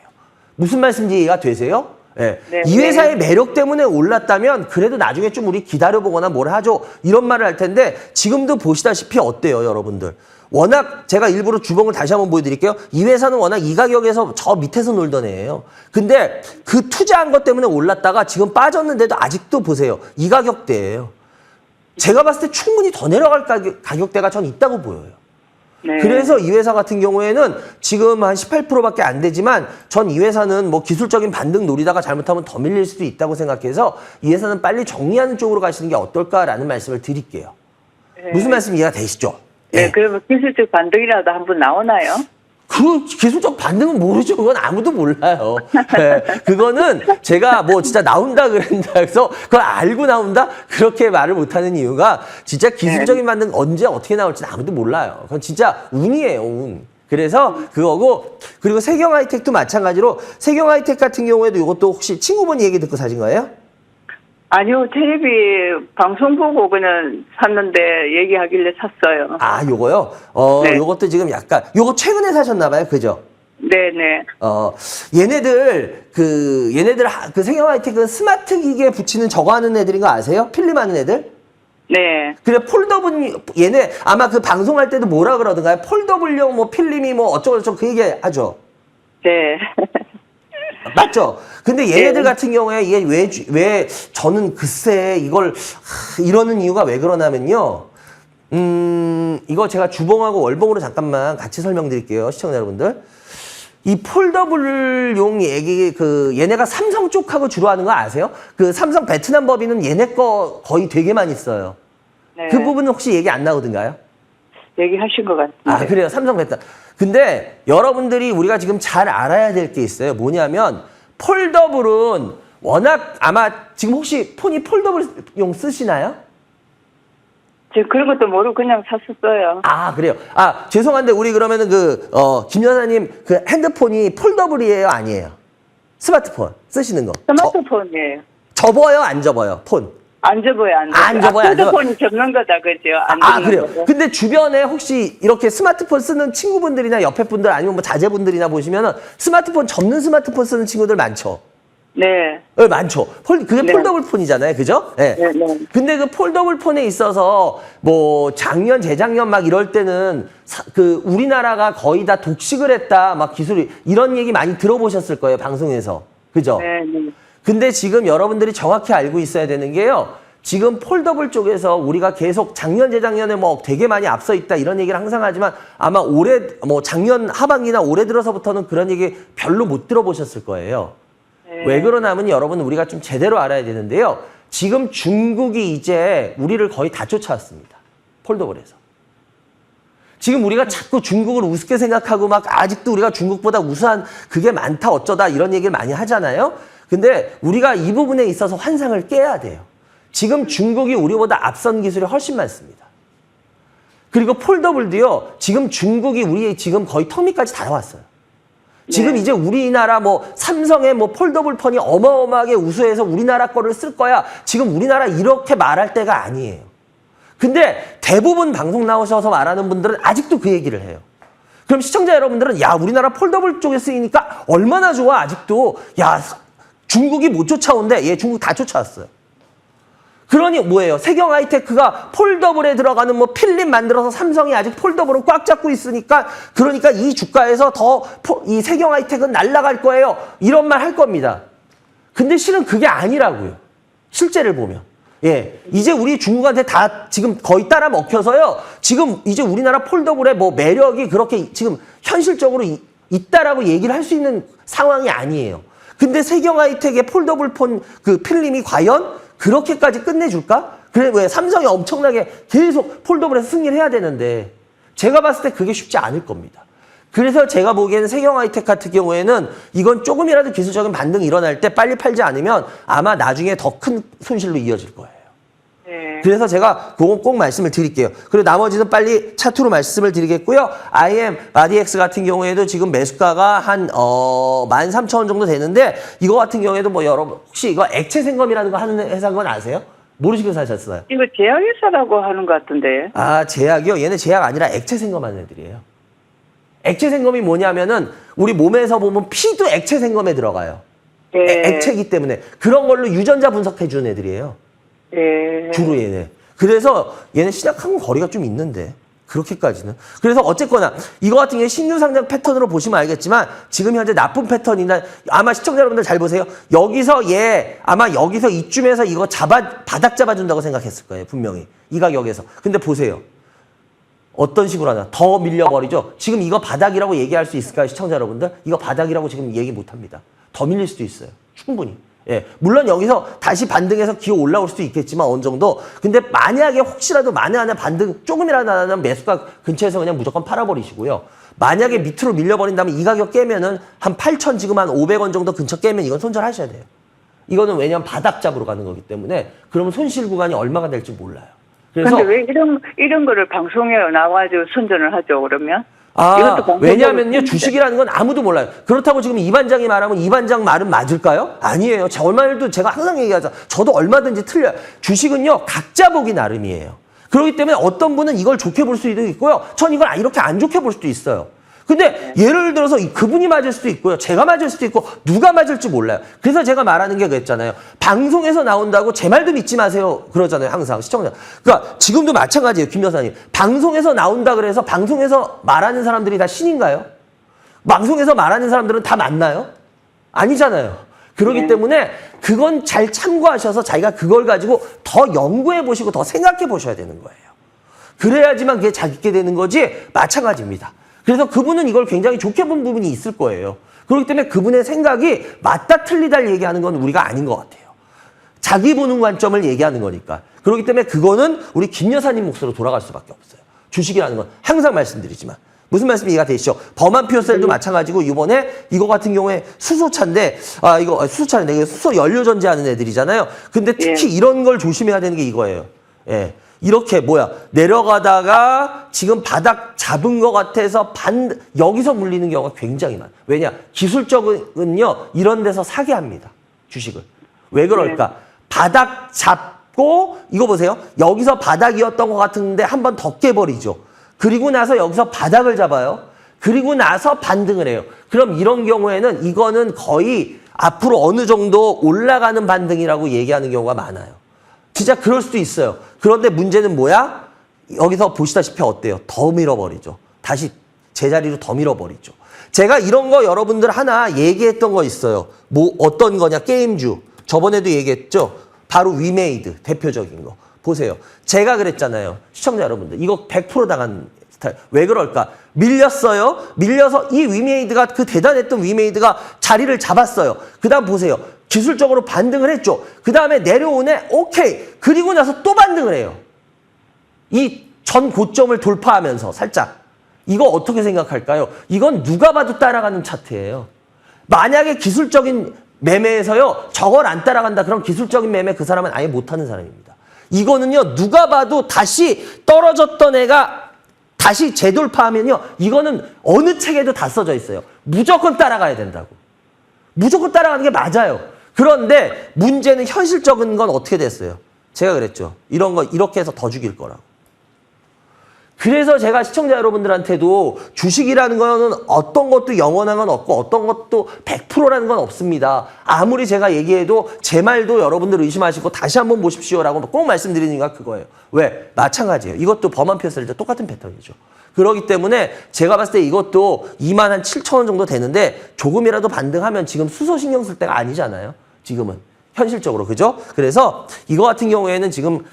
무슨 말씀인지 이해가 되세요? 네. 네, 이 회사의 매력 때문에 올랐다면 그래도 나중에 좀 우리 기다려보거나 뭘 하죠. 이런 말을 할 텐데 지금도 보시다시피 어때요, 여러분들? 워낙 제가 일부러 주봉을 다시 한번 보여드릴게요. 이 회사는 워낙 이 가격에서 저 밑에서 놀던 애예요. 근데 그 투자한 것 때문에 올랐다가 지금 빠졌는데도 아직도 보세요. 이 가격대예요. 제가 봤을 때 충분히 더 내려갈 가격대가 전 있다고 보여요. 네. 그래서 이 회사 같은 경우에는 지금 한 18%밖에 안 되지만 전 이 회사는 뭐 기술적인 반등 노리다가 잘못하면 더 밀릴 수도 있다고 생각해서 이 회사는 빨리 정리하는 쪽으로 가시는 게 어떨까라는 말씀을 드릴게요. 네. 무슨 말씀 이해가 되시죠? 네, 그러면 기술적 반등이라도 한번 나오나요? 그 기술적 반등은 모르죠. 그건 아무도 몰라요. 네, 그거는 제가 뭐 진짜 나온다 그랬다 해서 그걸 알고 나온다? 그렇게 말을 못하는 이유가 진짜 기술적인 반등 언제 어떻게 나올지는 아무도 몰라요. 그건 진짜 운이에요, 운. 그래서 그거고, 그리고 세경하이텍도 마찬가지로 세경하이텍 같은 경우에도 이것도 혹시 친구분 얘기 듣고 사신 거예요? 아니요, 텔레비 방송 보고 그냥 샀는데 얘기하길래 샀어요. 아, 요거요? 네. 요것도 지금 약간, 요거 최근에 사셨나봐요. 그죠? 네네. 얘네들 그 세경하이텍은 스마트 기기에 붙이는 저거 하는 애들인 거 아세요? 필름 하는 애들? 네. 그래, 폴더블, 얘네 아마 그 방송할 때도 뭐라 그러던가요? 폴더블용 뭐 필름이 뭐 어쩌고저쩌고 그 얘기 하죠? 네. 맞죠? 근데 얘네들 네. 같은 경우에 이게 왜 저는 글쎄 이걸 이러는 이유가 왜 그러냐면요. 이거 제가 주봉하고 월봉으로 잠깐만 같이 설명드릴게요. 시청자 여러분들. 이 폴더블용 얘기 얘네가 삼성 쪽하고 주로 하는 거 아세요? 그 삼성 베트남 법인은 얘네 거 거의 되게 많이 써요. 네. 그 부분은 혹시 얘기 안 나오던가요? 얘기하신 것 같아요. 아, 그래요. 삼성 베트남. 근데 여러분들이 우리가 지금 잘 알아야 될 게 있어요. 뭐냐면 폴더블은 워낙 아마 지금 혹시 폰이 폴더블용 쓰시나요? 제가 그런 것도 모르고 그냥 샀었어요. 아, 그래요. 아, 죄송한데 우리 그러면은 김 여사님 그 핸드폰이 폴더블이에요? 아니에요? 스마트폰 쓰시는 거. 스마트폰이에요. 접어요? 안 접어요? 폰. 안 접어요, 안 접어요. 안 접어요, 안 접어요. 핸드폰이 접는 거다, 그죠? 안 아, 접는 그래요. 거고. 근데 주변에 혹시 이렇게 스마트폰 쓰는 친구분들이나 옆에 분들 아니면 뭐 자제분들이나 보시면은 스마트폰 접는 스마트폰 쓰는 친구들 많죠? 네. 네, 많죠. 그게 네. 폴더블 폰이잖아요. 그죠? 네. 네, 네. 근데 그 폴더블 폰에 있어서 뭐 작년, 재작년 막 이럴 때는 우리나라가 거의 다 독식을 했다. 막 기술이 이런 얘기 많이 들어보셨을 거예요. 방송에서. 그죠? 네, 네. 근데 지금 여러분들이 정확히 알고 있어야 되는 게요. 지금 폴더블 쪽에서 우리가 계속 작년, 재작년에 뭐 되게 많이 앞서 있다 이런 얘기를 항상 하지만 아마 작년 하반기나 올해 들어서부터는 그런 얘기 별로 못 들어보셨을 거예요. 네. 왜 그러냐면 여러분 우리가 좀 제대로 알아야 되는데요. 지금 중국이 이제 우리를 거의 다 쫓아왔습니다. 폴더블에서. 지금 우리가 자꾸 중국을 우습게 생각하고 막 아직도 우리가 중국보다 우수한 그게 많다 어쩌다 이런 얘기를 많이 하잖아요. 근데 우리가 이 부분에 있어서 환상을 깨야 돼요. 지금 중국이 우리보다 앞선 기술이 훨씬 많습니다. 그리고 폴더블도요. 지금 중국이 우리 지금 거의 턱 밑까지 다 나왔어요. 지금 네. 이제 우리나라 삼성의 폴더블 폰이 어마어마하게 우수해서 우리나라 거를 쓸 거야. 지금 우리나라 이렇게 말할 때가 아니에요. 근데 대부분 방송 나오셔서 말하는 분들은 아직도 그 얘기를 해요. 그럼 시청자 여러분들은 야 우리나라 폴더블 쪽에 쓰이니까 얼마나 좋아 아직도. 야 중국이 못 쫓아온대. 예, 중국 다 쫓아왔어요. 그러니 뭐예요? 세경하이테크가 폴더블에 들어가는 필름 만들어서 삼성이 아직 폴더블을 꽉 잡고 있으니까 그러니까 이 주가에서 이 세경하이테크는 날아갈 거예요. 이런 말 할 겁니다. 근데 실은 그게 아니라고요. 실제를 보면. 예. 이제 우리 중국한테 다 지금 거의 따라 먹혀서요. 지금 이제 우리나라 폴더블의 매력이 그렇게 지금 현실적으로 있다라고 얘기를 할 수 있는 상황이 아니에요. 근데 세경하이텍의 폴더블 폰 필름이 과연 그렇게까지 끝내줄까? 그래, 왜 삼성이 엄청나게 계속 폴더블에서 승리를 해야 되는데 제가 봤을 때 그게 쉽지 않을 겁니다. 그래서 제가 보기에는 세경하이텍 같은 경우에는 이건 조금이라도 기술적인 반등이 일어날 때 빨리 팔지 않으면 아마 나중에 더 큰 손실로 이어질 거예요. 네. 그래서 제가 그건 꼭 말씀을 드릴게요. 그리고 나머지는 빨리 차트로 말씀을 드리겠고요. IM, RDX 같은 경우에도 지금 매수가가 한 13,000원 정도 되는데 이거 같은 경우에도 뭐 여러분 혹시 이거 액체 생검이라는 거 하는 회사인 건 아세요? 모르시고 사셨어요? 이거 제약회사라고 하는 것 같은데. 아, 제약이요? 얘는 제약 아니라 액체 생검하는 애들이에요. 액체 생검이 뭐냐면은 우리 몸에서 보면 피도 액체 생검에 들어가요. 예. 액체이기 때문에 그런 걸로 유전자 분석해 주는 애들이에요. 예. 주로 얘네. 그래서 얘는 시작하는 거리가 좀 있는데 그렇게까지는. 그래서 어쨌거나 이거 같은 경우에 신규 상장 패턴으로 보시면 알겠지만 지금 현재 나쁜 패턴이나 아마 시청자 여러분들 잘 보세요. 여기서 얘 아마 여기서 이쯤에서 이거 바닥 잡아준다고 생각했을 거예요. 분명히. 이 가격에서. 근데 보세요. 어떤 식으로 하나 더 밀려버리죠. 지금 이거 바닥이라고 얘기할 수 있을까요? 시청자 여러분들? 이거 바닥이라고 지금 얘기 못합니다. 더 밀릴 수도 있어요. 충분히. 예, 물론 여기서 다시 반등해서 기어 올라올 수도 있겠지만 어느 정도. 근데 만약에 혹시라도 만에 하나 반등 조금이라도 하면 매수가 근처에서 그냥 무조건 팔아버리시고요. 만약에 밑으로 밀려버린다면 이 가격 깨면은 한 8,000 지금 한 500원 정도 근처 깨면 이건 손절하셔야 돼요. 이거는 왜냐면 바닥 잡으러 가는 거기 때문에 그러면 손실 구간이 얼마가 될지 몰라요. 그래서 근데 왜 이런 거를 방송에 나와가지고 선전을 하죠, 그러면? 왜냐하면요, 주식이라는 건 아무도 몰라요. 그렇다고 지금 이 반장이 말하면 이 반장 말은 맞을까요? 아니에요. 얼마도 제가 항상 얘기하죠. 저도 얼마든지 틀려요. 주식은요, 각자 보기 나름이에요. 그렇기 때문에 어떤 분은 이걸 좋게 볼 수도 있고요. 전 이걸 이렇게 안 좋게 볼 수도 있어요. 근데 예를 들어서 그분이 맞을 수도 있고요. 제가 맞을 수도 있고 누가 맞을지 몰라요. 그래서 제가 말하는 게 그랬잖아요. 방송에서 나온다고 제 말도 믿지 마세요. 그러잖아요. 항상 시청자. 그러니까 지금도 마찬가지예요. 김 여사님. 방송에서 나온다 그래서 방송에서 말하는 사람들이 다 신인가요? 방송에서 말하는 사람들은 다 맞나요? 아니잖아요. 그렇기 때문에 그건 잘 참고하셔서 자기가 그걸 가지고 더 연구해 보시고 더 생각해 보셔야 되는 거예요. 그래야지만 그게 잘 있게 되는 거지 마찬가지입니다. 그래서 그분은 이걸 굉장히 좋게 본 부분이 있을 거예요. 그렇기 때문에 그분의 생각이 맞다 틀리다를 얘기하는 건 우리가 아닌 것 같아요. 자기 보는 관점을 얘기하는 거니까. 그렇기 때문에 그거는 우리 김 여사님 몫으로 돌아갈 수밖에 없어요. 주식이라는 건 항상 말씀드리지만. 무슨 말씀이 이해가 되시죠? 범한 피오셀도 마찬가지고 이번에 이거 같은 경우에 수소차인데 이거 수소차인데 이거 수소 연료 전지하는 애들이잖아요. 근데 특히 이런 걸 조심해야 되는 게 이거예요. 예. 이렇게 내려가다가 지금 바닥 잡은 것 같아서 여기서 물리는 경우가 굉장히 많아요. 왜냐? 기술적은요 이런 데서 사게 합니다. 주식을. 왜 그럴까? 바닥 잡고 이거 보세요. 여기서 바닥이었던 것 같은데 한 번 더 깨버리죠. 그리고 나서 여기서 바닥을 잡아요. 그리고 나서 반등을 해요. 그럼 이런 경우에는 이거는 거의 앞으로 어느 정도 올라가는 반등이라고 얘기하는 경우가 많아요. 진짜 그럴 수도 있어요. 그런데 문제는 뭐야? 여기서 보시다시피 어때요? 더 밀어버리죠. 다시 제자리로 더 밀어버리죠. 제가 이런 거 여러분들 하나 얘기했던 거 있어요. 뭐 어떤 거냐? 게임주. 저번에도 얘기했죠. 바로 위메이드 대표적인 거. 보세요. 제가 그랬잖아요. 시청자 여러분들. 이거 100% 당한 스타일. 왜 그럴까? 밀렸어요. 밀려서 이 위메이드가 그 대단했던 위메이드가 자리를 잡았어요. 그 다음 보세요. 기술적으로 반등을 했죠. 그 다음에 내려오네. 오케이. 그리고 나서 또 반등을 해요. 이 전 고점을 돌파하면서 살짝. 이거 어떻게 생각할까요? 이건 누가 봐도 따라가는 차트예요. 만약에 기술적인 매매에서요. 저걸 안 따라간다. 그럼 기술적인 매매 그 사람은 아예 못하는 사람입니다. 이거는요. 누가 봐도 다시 떨어졌던 애가 다시 재돌파하면요. 이거는 어느 책에도 다 써져 있어요. 무조건 따라가야 된다고. 무조건 따라가는 게 맞아요. 그런데 문제는 현실적인 건 어떻게 됐어요? 제가 그랬죠. 이런 거 이렇게 해서 더 죽일 거라고. 그래서 제가 시청자 여러분들한테도 주식이라는 거는 어떤 것도 영원한 건 없고 어떤 것도 100%라는 건 없습니다. 아무리 제가 얘기해도 제 말도 여러분들 의심하시고 다시 한번 보십시오라고 꼭 말씀드리니까 그거예요. 왜? 마찬가지예요. 이것도 범한 피었을 때 똑같은 패턴이죠. 그렇기 때문에 제가 봤을 때 이것도 27,000원 정도 되는데 조금이라도 반등하면 지금 수소 신경 쓸 때가 아니잖아요. 지금은. 현실적으로. 그죠? 그래서 이거 같은 경우에는 지금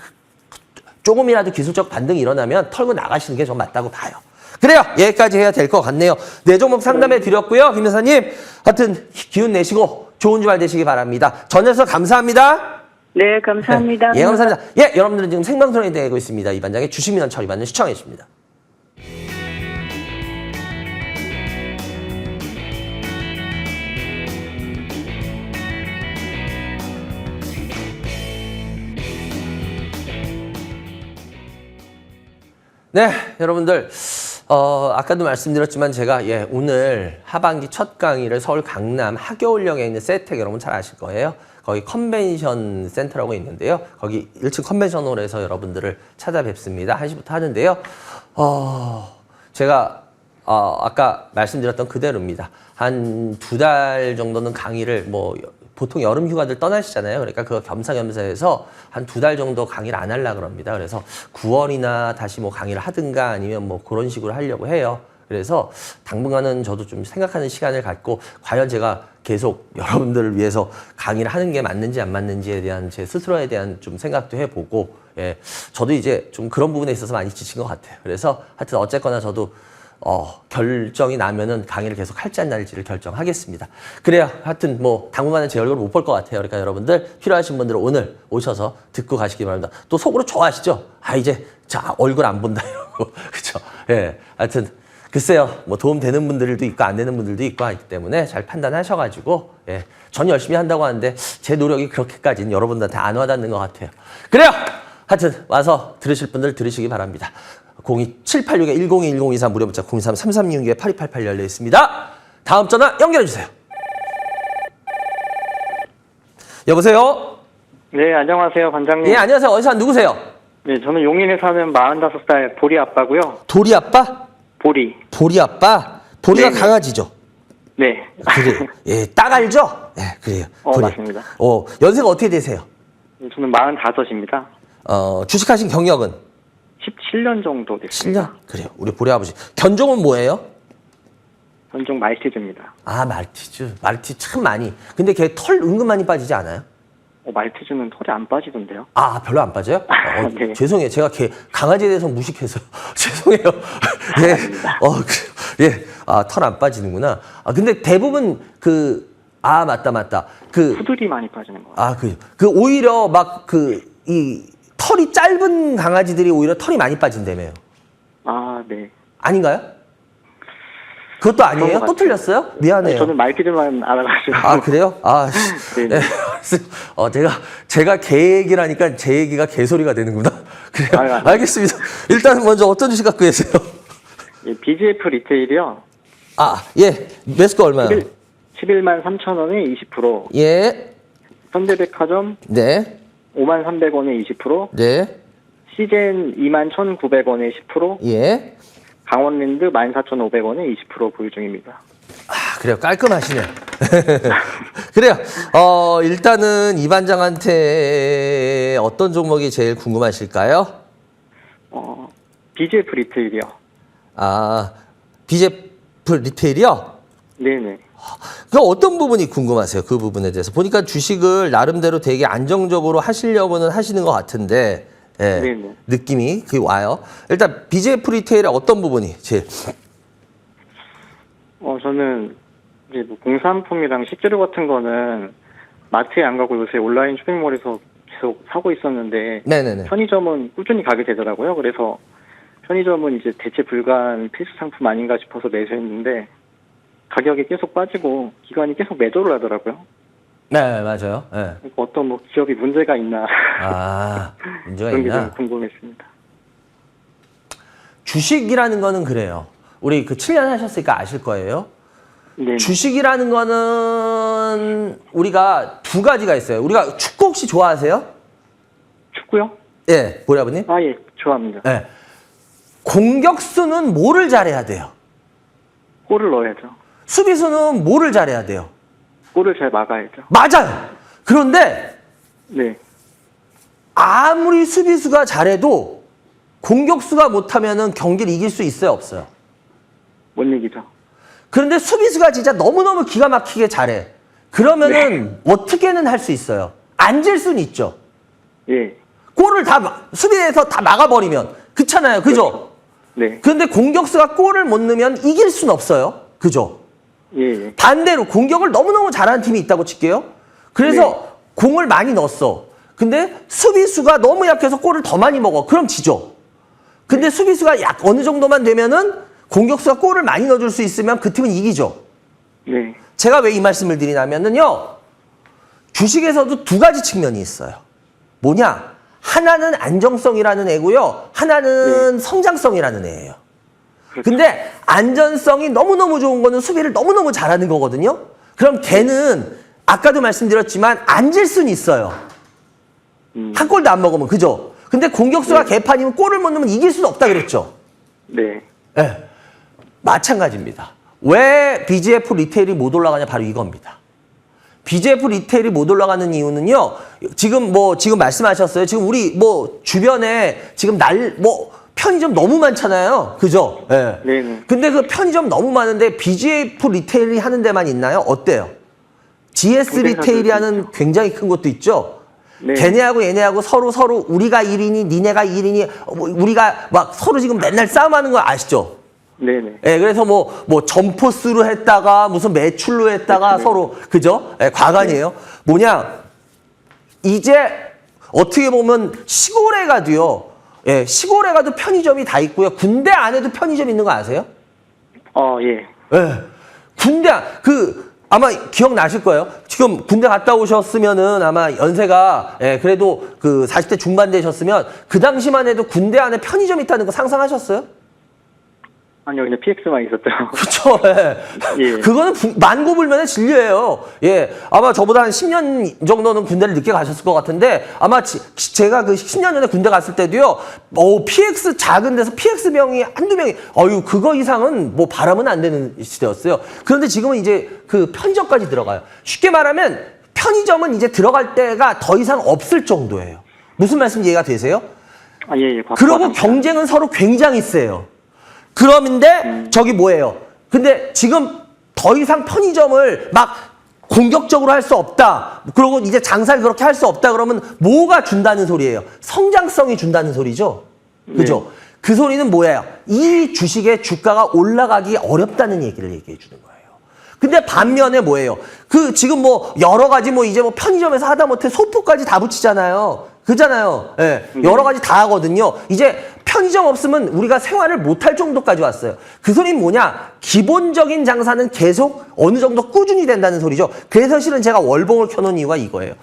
조금이라도 기술적 반등이 일어나면 털고 나가시는 게 좀 맞다고 봐요. 그래요. 여기까지 해야 될 것 같네요. 네 종목 상담해 드렸고요. 김 여사님. 하여튼 기운 내시고 좋은 주말 되시기 바랍니다. 전해서 감사합니다. 네, 감사합니다. 예, 감사합니다. 예, 여러분들은 지금 생방송에 되고 있습니다. 이 반장의 주식민원 처리받는 시청해 주십니다. 네, 여러분들 아까도 말씀드렸지만 제가 오늘 하반기 첫 강의를 서울 강남 하겨울역에 있는 세택 여러분 잘 아실 거예요. 거기 컨벤션 센터라고 있는데요. 거기 1층 컨벤션홀에서 여러분들을 찾아뵙습니다. 1시부터 하는데요. 제가 아까 말씀드렸던 그대로입니다. 한 2달 정도는 강의를 보통 여름 휴가들 떠나시잖아요. 그러니까 그거 겸사겸사해서 한 2달 정도 강의를 안 하려고 합니다. 그래서 9월이나 다시 강의를 하든가 아니면 그런 식으로 하려고 해요. 그래서 당분간은 저도 좀 생각하는 시간을 갖고 과연 제가 계속 여러분들을 위해서 강의를 하는 게 맞는지 안 맞는지에 대한 제 스스로에 대한 좀 생각도 해보고, 저도 이제 좀 그런 부분에 있어서 많이 지친 것 같아요. 그래서 하여튼 어쨌거나 저도 결정이 나면은 강의를 계속 할지 안 할지를 결정하겠습니다. 그래야 하여튼 당분간은 제 얼굴을 못 볼 것 같아요. 그러니까 여러분들 필요하신 분들은 오늘 오셔서 듣고 가시기 바랍니다. 또 속으로 좋아하시죠? 이제 얼굴 안 본다 이러고 그렇죠? 하여튼 글쎄요, 도움 되는 분들도 있고 안 되는 분들도 있고 하기 때문에 잘 판단하셔가지고 전 열심히 한다고 하는데 제 노력이 그렇게까지는 여러분들한테 안 와닿는 것 같아요. 그래요. 하여튼 와서 들으실 분들 들으시기 바랍니다. 02786-101023 무료 문자 023-3366-8288 열려 있습니다. 다음 전화 연결해 주세요. 여보세요? 네, 안녕하세요, 관장님. 예, 안녕하세요. 어디서 산 누구세요? 네, 저는 용인에 사는 45살 보리 아빠고요. 도리 아빠? 보리. 보리 아빠? 보리가 네네. 강아지죠? 네. 그래요. 딱 알죠? 그래요. 보리. 맞습니다. 연세가 어떻게 되세요? 저는 45입니다. 주식하신 경력은? 17년 정도 됐습니다. 7년? 그래요. 우리 보리 아버지. 견종은 뭐예요? 전종 말티즈입니다. 말티즈. 말티즈 참 많이. 근데 걔 털 은근 많이 빠지지 않아요? 말티즈는 털이 안 빠지던데요? 별로 안 빠져요? 네. 죄송해요. 제가 강아지에 대해서 무식해서 죄송해요. 털 안 빠지는구나. 근데 대부분 맞다. 푸들이 많이 빠지는 것 같아요. 오히려 이 털이 짧은 강아지들이 오히려 털이 많이 빠진다며요. 네. 아닌가요? 그것도 아니에요? 또 틀렸어요? 미안해요. 저는 말티즈만 알아가지고. 그래요? 네. 제가 개 얘기를 하니까 제 얘기가 개소리가 되는구나. 그래요. 아니. 알겠습니다. 일단 먼저 어떤 주식 갖고 계세요? BGF 리테일이요. 매수가 얼마요? 11만 3천 원에 20%. 예. 현대백화점 네. 5만 300원에 20%. 네. 시젠 2만 1,900원에 10%. 예. 강원랜드 14,500원에 20% 보유 중입니다. 그래요. 깔끔하시네. 그래요. 일단은 이 반장한테 어떤 종목이 제일 궁금하실까요? BGF 리테일이요. BGF 리테일이요? 네네. 그 어떤 부분이 궁금하세요? 그 부분에 대해서. 보니까 주식을 나름대로 되게 안정적으로 하시려고는 하시는 것 같은데, 네네. 느낌이 그게 와요. 일단 BGF 리테일의 어떤 부분이 제일? 저는 이제 공산품이랑 식재료 같은 거는 마트에 안 가고 요새 온라인 쇼핑몰에서 계속 사고 있었는데, 네네네. 편의점은 꾸준히 가게 되더라고요. 그래서 편의점은 이제 대체 불가한 필수 상품 아닌가 싶어서 매수했는데, 가격이 계속 빠지고 기관이 계속 매도를 하더라고요. 네, 맞아요. 네. 어떤 기업이 문제가 있나. 문제가 그런 게 있나? 좀 궁금했습니다. 주식이라는 거는 그래요. 우리 7년 하셨으니까 아실 거예요. 네. 주식이라는 거는 우리가 두 가지가 있어요. 우리가 축구 혹시 좋아하세요? 축구요? 예, 보리 아버님. 예, 좋아합니다. 예. 공격수는 뭐를 잘해야 돼요? 골을 넣어야죠. 수비수는 뭐를 잘해야 돼요? 골을 잘 막아야죠. 맞아요. 그런데 네. 아무리 수비수가 잘해도 공격수가 못하면은 경기를 이길 수 있어요, 없어요? 못 이기죠. 그런데 수비수가 진짜 너무너무 기가 막히게 잘해. 그러면은 어떻게는 할 수 있어요. 안 질 수는 있죠. 예. 골을 수비에서 다 막아버리면. 그렇잖아요. 그죠? 네. 그런데 공격수가 골을 못 넣으면 이길 수는 없어요. 그죠? 예. 반대로 공격을 너무너무 잘하는 팀이 있다고 칠게요. 그래서 공을 많이 넣었어. 근데 수비수가 너무 약해서 골을 더 많이 먹어. 그럼 지죠. 근데 수비수가 어느 정도만 되면은 공격수가 골을 많이 넣어줄 수 있으면 그 팀은 이기죠. 네. 제가 왜 이 말씀을 드리냐면요. 주식에서도 두 가지 측면이 있어요. 뭐냐? 하나는 안정성이라는 애고요. 하나는 성장성이라는 애예요. 근데 안전성이 너무너무 좋은 거는 수비를 너무너무 잘하는 거거든요. 그럼 걔는 아까도 말씀드렸지만 앉을 수는 있어요. 한 골도 안 먹으면, 그죠? 근데 공격수가 개판이면 골을 못 넣으면 이길 수는 없다 그랬죠? 네. 네. 마찬가지입니다. 왜 BGF 리테일이 못 올라가냐? 바로 이겁니다. BGF 리테일이 못 올라가는 이유는요, 지금 말씀하셨어요. 지금 우리 주변에 지금 편의점 너무 많잖아요. 그죠? 예. 네네. 근데 그 편의점 너무 많은데 BGF 리테일이 하는 데만 있나요? 어때요? GS 리테일이 하는 굉장히 큰 곳도 있죠? 네. 걔네하고 얘네하고 서로 우리가 1인이 니네가 1인이 우리가 막 서로 지금 맨날 싸움하는 거 아시죠? 네네. 예, 그래서 점포수로 했다가 무슨 매출로 했다가 서로, 그죠? 예, 과간이에요. 이제 어떻게 보면 시골에 가도요, 예, 시골에 가도 편의점이 다 있고요. 군대 안에도 편의점 있는 거 아세요? 예. 예. 아마 기억나실 거예요. 지금 군대 갔다 오셨으면은 아마 연세가, 예, 그래도 40대 중반 되셨으면 그 당시만 해도 군대 안에 편의점 있다는 거 상상하셨어요? 아니요, 그냥 PX만 있었죠. 그쵸. 예. 예. 그거는 만고불면의 진리예요. 예. 아마 저보다 한 10년 정도는 군대를 늦게 가셨을 것 같은데, 아마 제가 10년 전에 군대 갔을 때도요, PX 작은 데서 PX병이 한두 명이, 그거 이상은 바라면 안 되는 시대였어요. 그런데 지금은 이제 편의점까지 들어가요. 쉽게 말하면 편의점은 이제 들어갈 데가 더 이상 없을 정도예요. 무슨 말씀 이해가 되세요? 예. 그러고 경쟁은 서로 굉장히 세요. 그런데 저기 뭐예요? 근데 지금 더 이상 편의점을 막 공격적으로 할 수 없다. 그리고 이제 장사를 그렇게 할 수 없다 그러면 뭐가 준다는 소리예요? 성장성이 준다는 소리죠. 그죠? 네. 그 소리는 뭐예요? 이 주식의 주가가 올라가기 어렵다는 얘기를 얘기해 주는 거예요. 근데 반면에 뭐예요? 지금 여러 가지 이제 편의점에서 하다못해 소포까지 다 붙이잖아요. 그잖아요. 예. 여러 가지 다 하거든요. 이제 편의점 없으면 우리가 생활을 못할 정도까지 왔어요. 그 소리는 뭐냐? 기본적인 장사는 계속 어느 정도 꾸준히 된다는 소리죠. 그래서 실은 제가 월봉을 켜놓은 이유가 이거예요.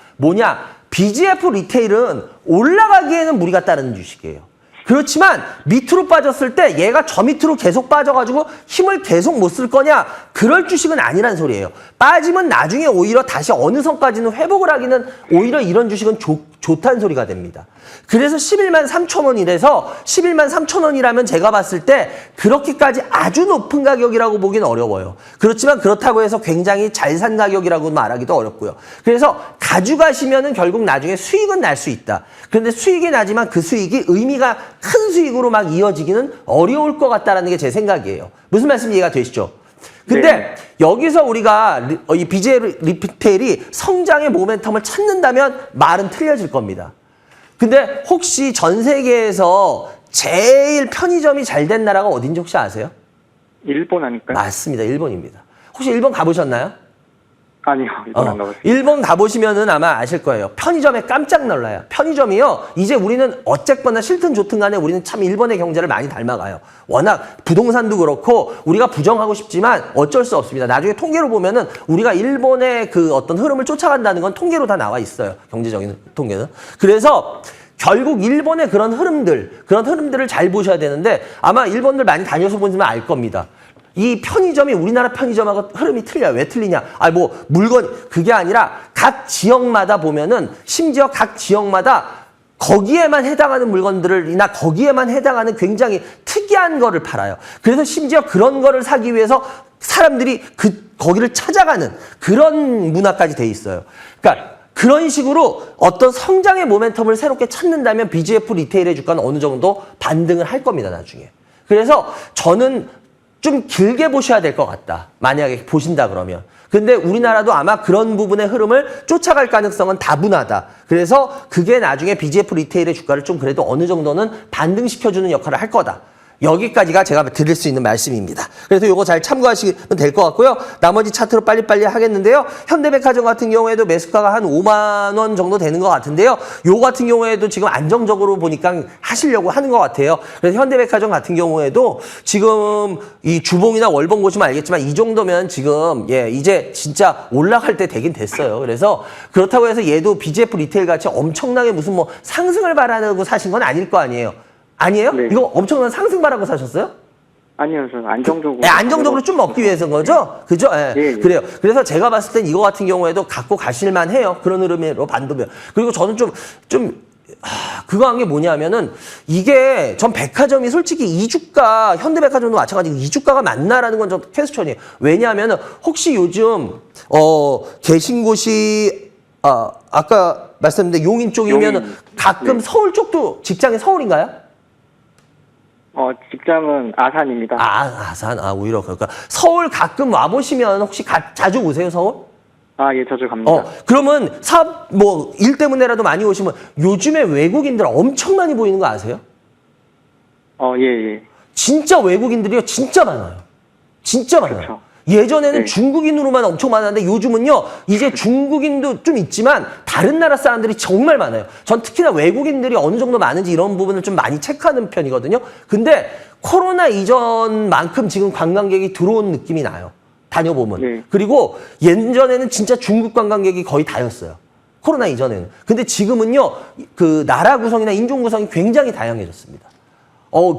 BGF 리테일은 올라가기에는 무리가 따르는 주식이에요. 그렇지만 밑으로 빠졌을 때 얘가 저 밑으로 계속 빠져가지고 힘을 계속 못 쓸 거냐? 그럴 주식은 아니란 소리예요. 빠지면 나중에 오히려 다시 어느 선까지는 회복을 하기는 오히려 이런 주식은 좋다는 소리가 됩니다. 그래서 11만 3천 원이라서 11만 3천 원이라면 제가 봤을 때 그렇게까지 아주 높은 가격이라고 보기는 어려워요. 그렇지만 그렇다고 해서 굉장히 잘 산 가격이라고 말하기도 어렵고요. 그래서 가져가시면은 결국 나중에 수익은 날 수 있다. 그런데 수익이 나지만 그 수익이 의미가 큰 수익으로 막 이어지기는 어려울 것 같다라는 게 제 생각이에요. 무슨 말씀 이해가 되시죠? 근데 네. 여기서 우리가 이 BGF 리테일이 성장의 모멘텀을 찾는다면 말은 틀려질 겁니다. 근데 혹시 전 세계에서 제일 편의점이 잘 된 나라가 어딘지 혹시 아세요? 일본 아닐까요? 맞습니다. 일본입니다. 혹시 일본 가보셨나요? 아니요. 일본 안 가봤어요. 일본 가보시면은 아마 아실 거예요. 편의점에 깜짝 놀라요. 편의점이요. 이제 우리는 어쨌거나 싫든 좋든 간에 우리는 참 일본의 경제를 많이 닮아가요. 워낙 부동산도 그렇고 우리가 부정하고 싶지만 어쩔 수 없습니다. 나중에 통계로 보면은 우리가 일본의 어떤 흐름을 쫓아간다는 건 통계로 다 나와 있어요. 경제적인 통계는. 그래서 결국 일본의 그런 흐름들을 잘 보셔야 되는데 아마 일본들 많이 다녀서 보시면 알 겁니다. 이 편의점이 우리나라 편의점하고 흐름이 틀려요. 왜 틀리냐? 그게 아니라 각 지역마다 보면은 심지어 각 지역마다 거기에만 해당하는 물건들이나 거기에만 해당하는 굉장히 특이한 거를 팔아요. 그래서 심지어 그런 거를 사기 위해서 사람들이 거기를 찾아가는 그런 문화까지 돼 있어요. 그러니까 그런 식으로 어떤 성장의 모멘텀을 새롭게 찾는다면 BGF 리테일의 주가는 어느 정도 반등을 할 겁니다, 나중에. 그래서 저는 좀 길게 보셔야 될 것 같다. 만약에 보신다 그러면. 근데 우리나라도 아마 그런 부분의 흐름을 쫓아갈 가능성은 다분하다. 그래서 그게 나중에 BGF 리테일의 주가를 좀 그래도 어느 정도는 반등시켜주는 역할을 할 거다. 여기까지가 제가 드릴 수 있는 말씀입니다. 그래서 요거 잘 참고하시면 될 것 같고요. 나머지 차트로 빨리빨리 하겠는데요. 현대백화점 같은 경우에도 매수가가 한 5만 원 정도 되는 것 같은데요. 요 같은 경우에도 지금 안정적으로 보니까 하시려고 하는 것 같아요. 그래서 현대백화점 같은 경우에도 지금 이 주봉이나 월봉 보시면 알겠지만 이 정도면 지금 이제 진짜 올라갈 때 되긴 됐어요. 그래서 그렇다고 해서 얘도 BGF 리테일 같이 엄청나게 무슨 뭐 상승을 바라고 사신 건 아닐 거 아니에요. 아니에요? 네. 이거 엄청난 상승 바라고 사셨어요? 아니요, 저는 안정적으로. 안정적으로 좀 먹기 위해서인 거죠? 그죠? 예. 예. 그래요. 그래서 제가 봤을 땐 이거 같은 경우에도 갖고 가실만 해요. 그런 흐름으로 반도면. 그리고 저는 그거 한 게 뭐냐면은 이게 전 백화점이 솔직히 이주가, 현대백화점도 마찬가지고 이주가가 맞나라는 건 좀 퀘스천이에요. 왜냐하면은 혹시 요즘, 계신 곳이, 아까 말씀드린 용인 쪽이면은 용인. 가끔 네. 서울 쪽도 직장이 서울인가요? 직장은 아산입니다. 아산. 오히려 그러니까 서울 가끔 와보시면 혹시 자주 오세요, 서울? 예, 자주 갑니다. 그러면 사업, 일 때문에라도 많이 오시면 요즘에 외국인들 엄청 많이 보이는 거 아세요? 예. 진짜 외국인들이요, 진짜 많아요. 진짜 많아요. 그렇죠. 예전에는 네. 중국인으로만 엄청 많았는데 요즘은요, 이제 중국인도 좀 있지만 다른 나라 사람들이 정말 많아요. 전 특히나 외국인들이 어느 정도 많은지 이런 부분을 좀 많이 체크하는 편이거든요. 근데 코로나 이전만큼 지금 관광객이 들어온 느낌이 나요. 다녀보면. 네. 그리고 예전에는 진짜 중국 관광객이 거의 다였어요. 코로나 이전에는. 근데 지금은요, 그 나라 구성이나 인종 구성이 굉장히 다양해졌습니다.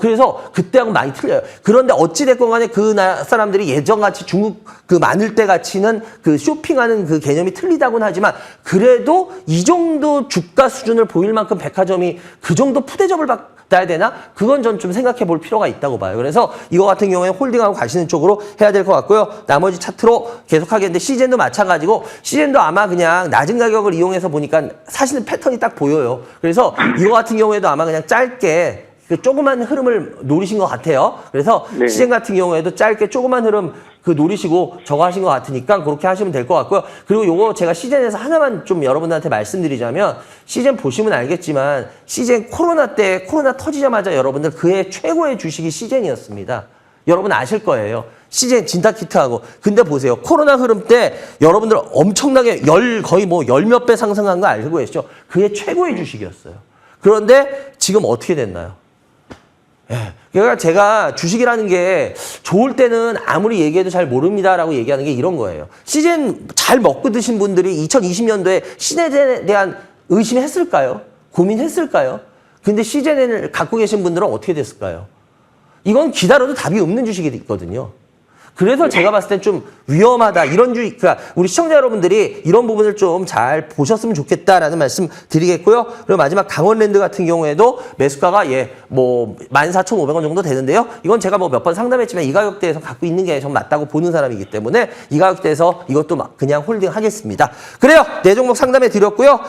그래서 그때하고 많이 틀려요. 그런데 어찌됐건 간에 그 사람들이 예전같이 중국 그 많을 때 같이는 그 쇼핑하는 그 개념이 틀리다고는 하지만 그래도 이 정도 주가 수준을 보일 만큼 백화점이 그 정도 푸대접을 받아야 되나? 그건 전 좀 생각해 볼 필요가 있다고 봐요. 그래서 이거 같은 경우에 홀딩하고 가시는 쪽으로 해야 될 것 같고요. 나머지 차트로 계속 하겠는데 시젠도 마찬가지고 시젠도 아마 그냥 낮은 가격을 이용해서 보니까 사시는 패턴이 딱 보여요. 그래서 이거 같은 경우에도 아마 그냥 짧게 그 조그만 흐름을 노리신 것 같아요. 그래서 네. 시젠 같은 경우에도 짧게 조그만 흐름 그 노리시고 저거 하신 것 같으니까 그렇게 하시면 될 것 같고요. 그리고 요거 제가 시젠에서 하나만 좀 여러분들한테 말씀드리자면 시젠 보시면 알겠지만 시젠 코로나 때 코로나 터지자마자 여러분들 그해 최고의 주식이 시젠이었습니다. 여러분 아실 거예요. 시젠 진타키트하고. 근데 보세요. 코로나 흐름 때 여러분들 엄청나게 거의 뭐 열 몇 배 상승한 거 알고 계시죠? 그해 최고의 주식이었어요. 그런데 지금 어떻게 됐나요? 그러니까 제가 주식이라는 게 좋을 때는 아무리 얘기해도 잘 모릅니다라고 얘기하는 게 이런 거예요. 시젠 잘 먹고 드신 분들이 2020년도에 시젠에 대한 의심했을까요? 고민했을까요? 근데 시젠을 갖고 계신 분들은 어떻게 됐을까요? 이건 기다려도 답이 없는 주식이 있거든요. 그래서 제가 봤을 땐 좀 위험하다. 이런 그러니까 우리 시청자 여러분들이 이런 부분을 좀 잘 보셨으면 좋겠다라는 말씀 드리겠고요. 그리고 마지막 강원랜드 같은 경우에도 매수가가 14,500원 정도 되는데요. 이건 제가 뭐 몇 번 상담했지만 이 가격대에서 갖고 있는 게 좀 맞다고 보는 사람이기 때문에 이 가격대에서 이것도 막 그냥 홀딩 하겠습니다. 그래요. 네 종목 상담해 드렸고요.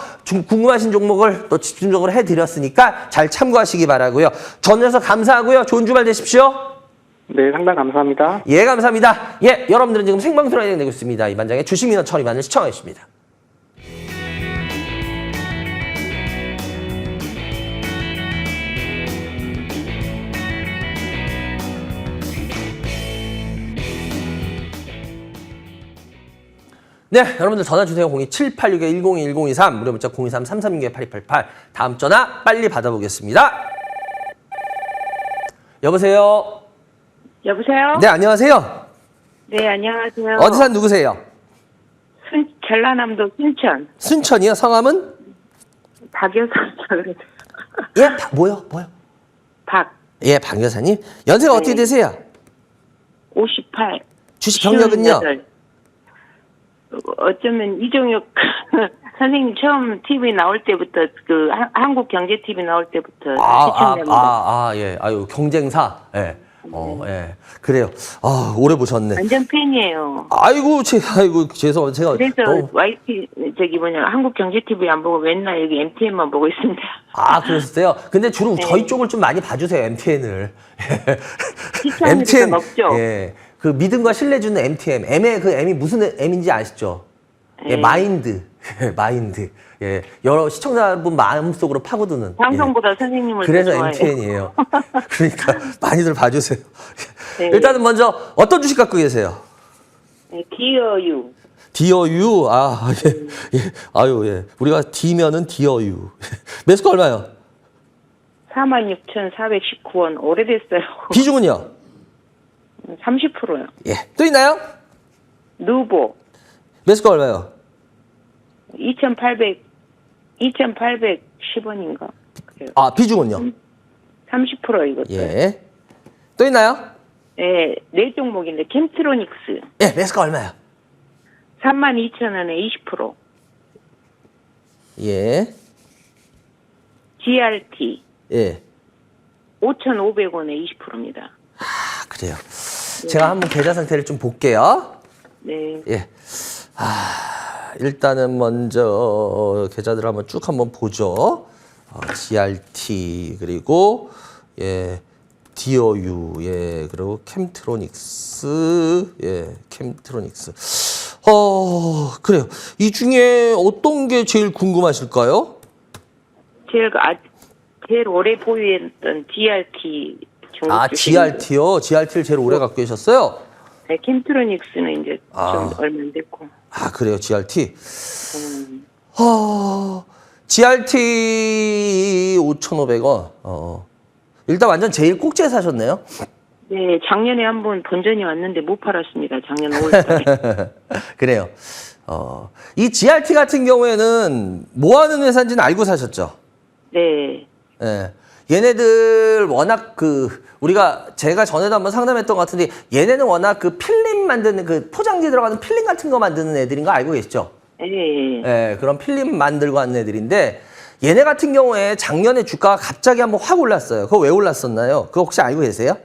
궁금하신 종목을 또 집중적으로 해 드렸으니까 잘 참고하시기 바라고요. 전해서 감사하고요. 좋은 주말 되십시오. 네, 상담 감사합니다. 예, 감사합니다. 여러분들은 지금 생방송으로 진행되고 있습니다. 이반장의 주식민원 처리반을 시청하고 있습니다. 네, 여러분들 전화 주세요. 02786-1023, 무료 문자 023-336-8288. 다음 전화 빨리 받아보겠습니다. 여보세요? 여보세요? 네, 안녕하세요. 네, 안녕하세요. 어디 산 누구세요? 전라남도 순천. 순천이요? 성함은? 박여사라 그래서. 예, 뭐요? 박. 예, 박 여사님. 연세가 어떻게 되세요? 58. 주식 경력은요? 58. 어쩌면 이종혁 선생님 처음 TV 나올 때부터 그 한국 경제 TV 나올 때부터 시청자입니다. 예. 아유, 경쟁사. 예. 예. 그래요. 오래 보셨네. 완전 팬이에요. 아이고, 죄송합니다. 제가 그래서 YT 한국 경제 TV 안 보고 맨날 여기 MTN만 보고 있습니다. 그러셨어요? 근데 주로 네. 저희 쪽을 좀 많이 봐주세요, MTN을. 시청률이 높죠. 예. 그 믿음과 신뢰 주는 MTN. M의 그 M이 무슨 M인지 아시죠? 예, 마인드. 마인드. 예, 여러 시청자분 마음속으로 파고드는. 방송보다 예. 선생님을 더 그래서 좋아해요. MTN이에요. 그러니까 많이들 봐주세요. 네. 일단은 먼저 어떤 주식 갖고 계세요? 네, 디어유. 디어유. 아, 예. 예. 아유, 예. 우리가 D면은 디어유. 매수가 얼마요? 46,419원. 오래됐어요. 비중은요? 30%요. 예. 또 있나요? 누보. 매수가 얼마요? 2,810원인가? 그래요. 아, 비중은요? 30% 이것도. 예. 또 있나요? 네, 네 종목인데 캠트로닉스. 예, 매수가 얼마요? 32,000원에 20%. 예. GRT. 예. 5,500원에 20%입니다. 아, 그래요. 제가 한번 계좌 상태를 좀 볼게요. 네. 예. 아, 일단은 먼저 계좌들 한번 쭉 한번 보죠. GRT 그리고 예. 디어유 예. 그리고 캠트로닉스 예. 캠트로닉스. 그래요. 이 중에 어떤 게 제일 궁금하실까요? 제일 오래 보유했던 GRT 중국 아, 주식입니다. GRT요? GRT를 제일 오래 갖고 계셨어요? 네, 캠트로닉스는 이제 좀 얼마 안 됐고. 아, 그래요, GRT. GRT 5,500원. 일단 완전 제일 꼭지에 사셨네요. 네, 작년에 한번 본전이 왔는데 못 팔았습니다. 작년 5월달에. 그래요. 이 GRT 같은 경우에는 뭐 하는 회사인지는 알고 사셨죠? 네. 예. 얘네들 워낙 제가 전에도 한번 상담했던 것 같은데 얘네는 워낙 그 필름 만드는 그 포장지 들어가는 필름 같은 거 만드는 애들인 거 알고 계시죠? 네. 예, 그런 필름 만들고 하는 애들인데 얘네 같은 경우에 작년에 주가가 갑자기 한번 확 올랐어요. 그거 왜 올랐었나요? 그거 혹시 알고 계세요?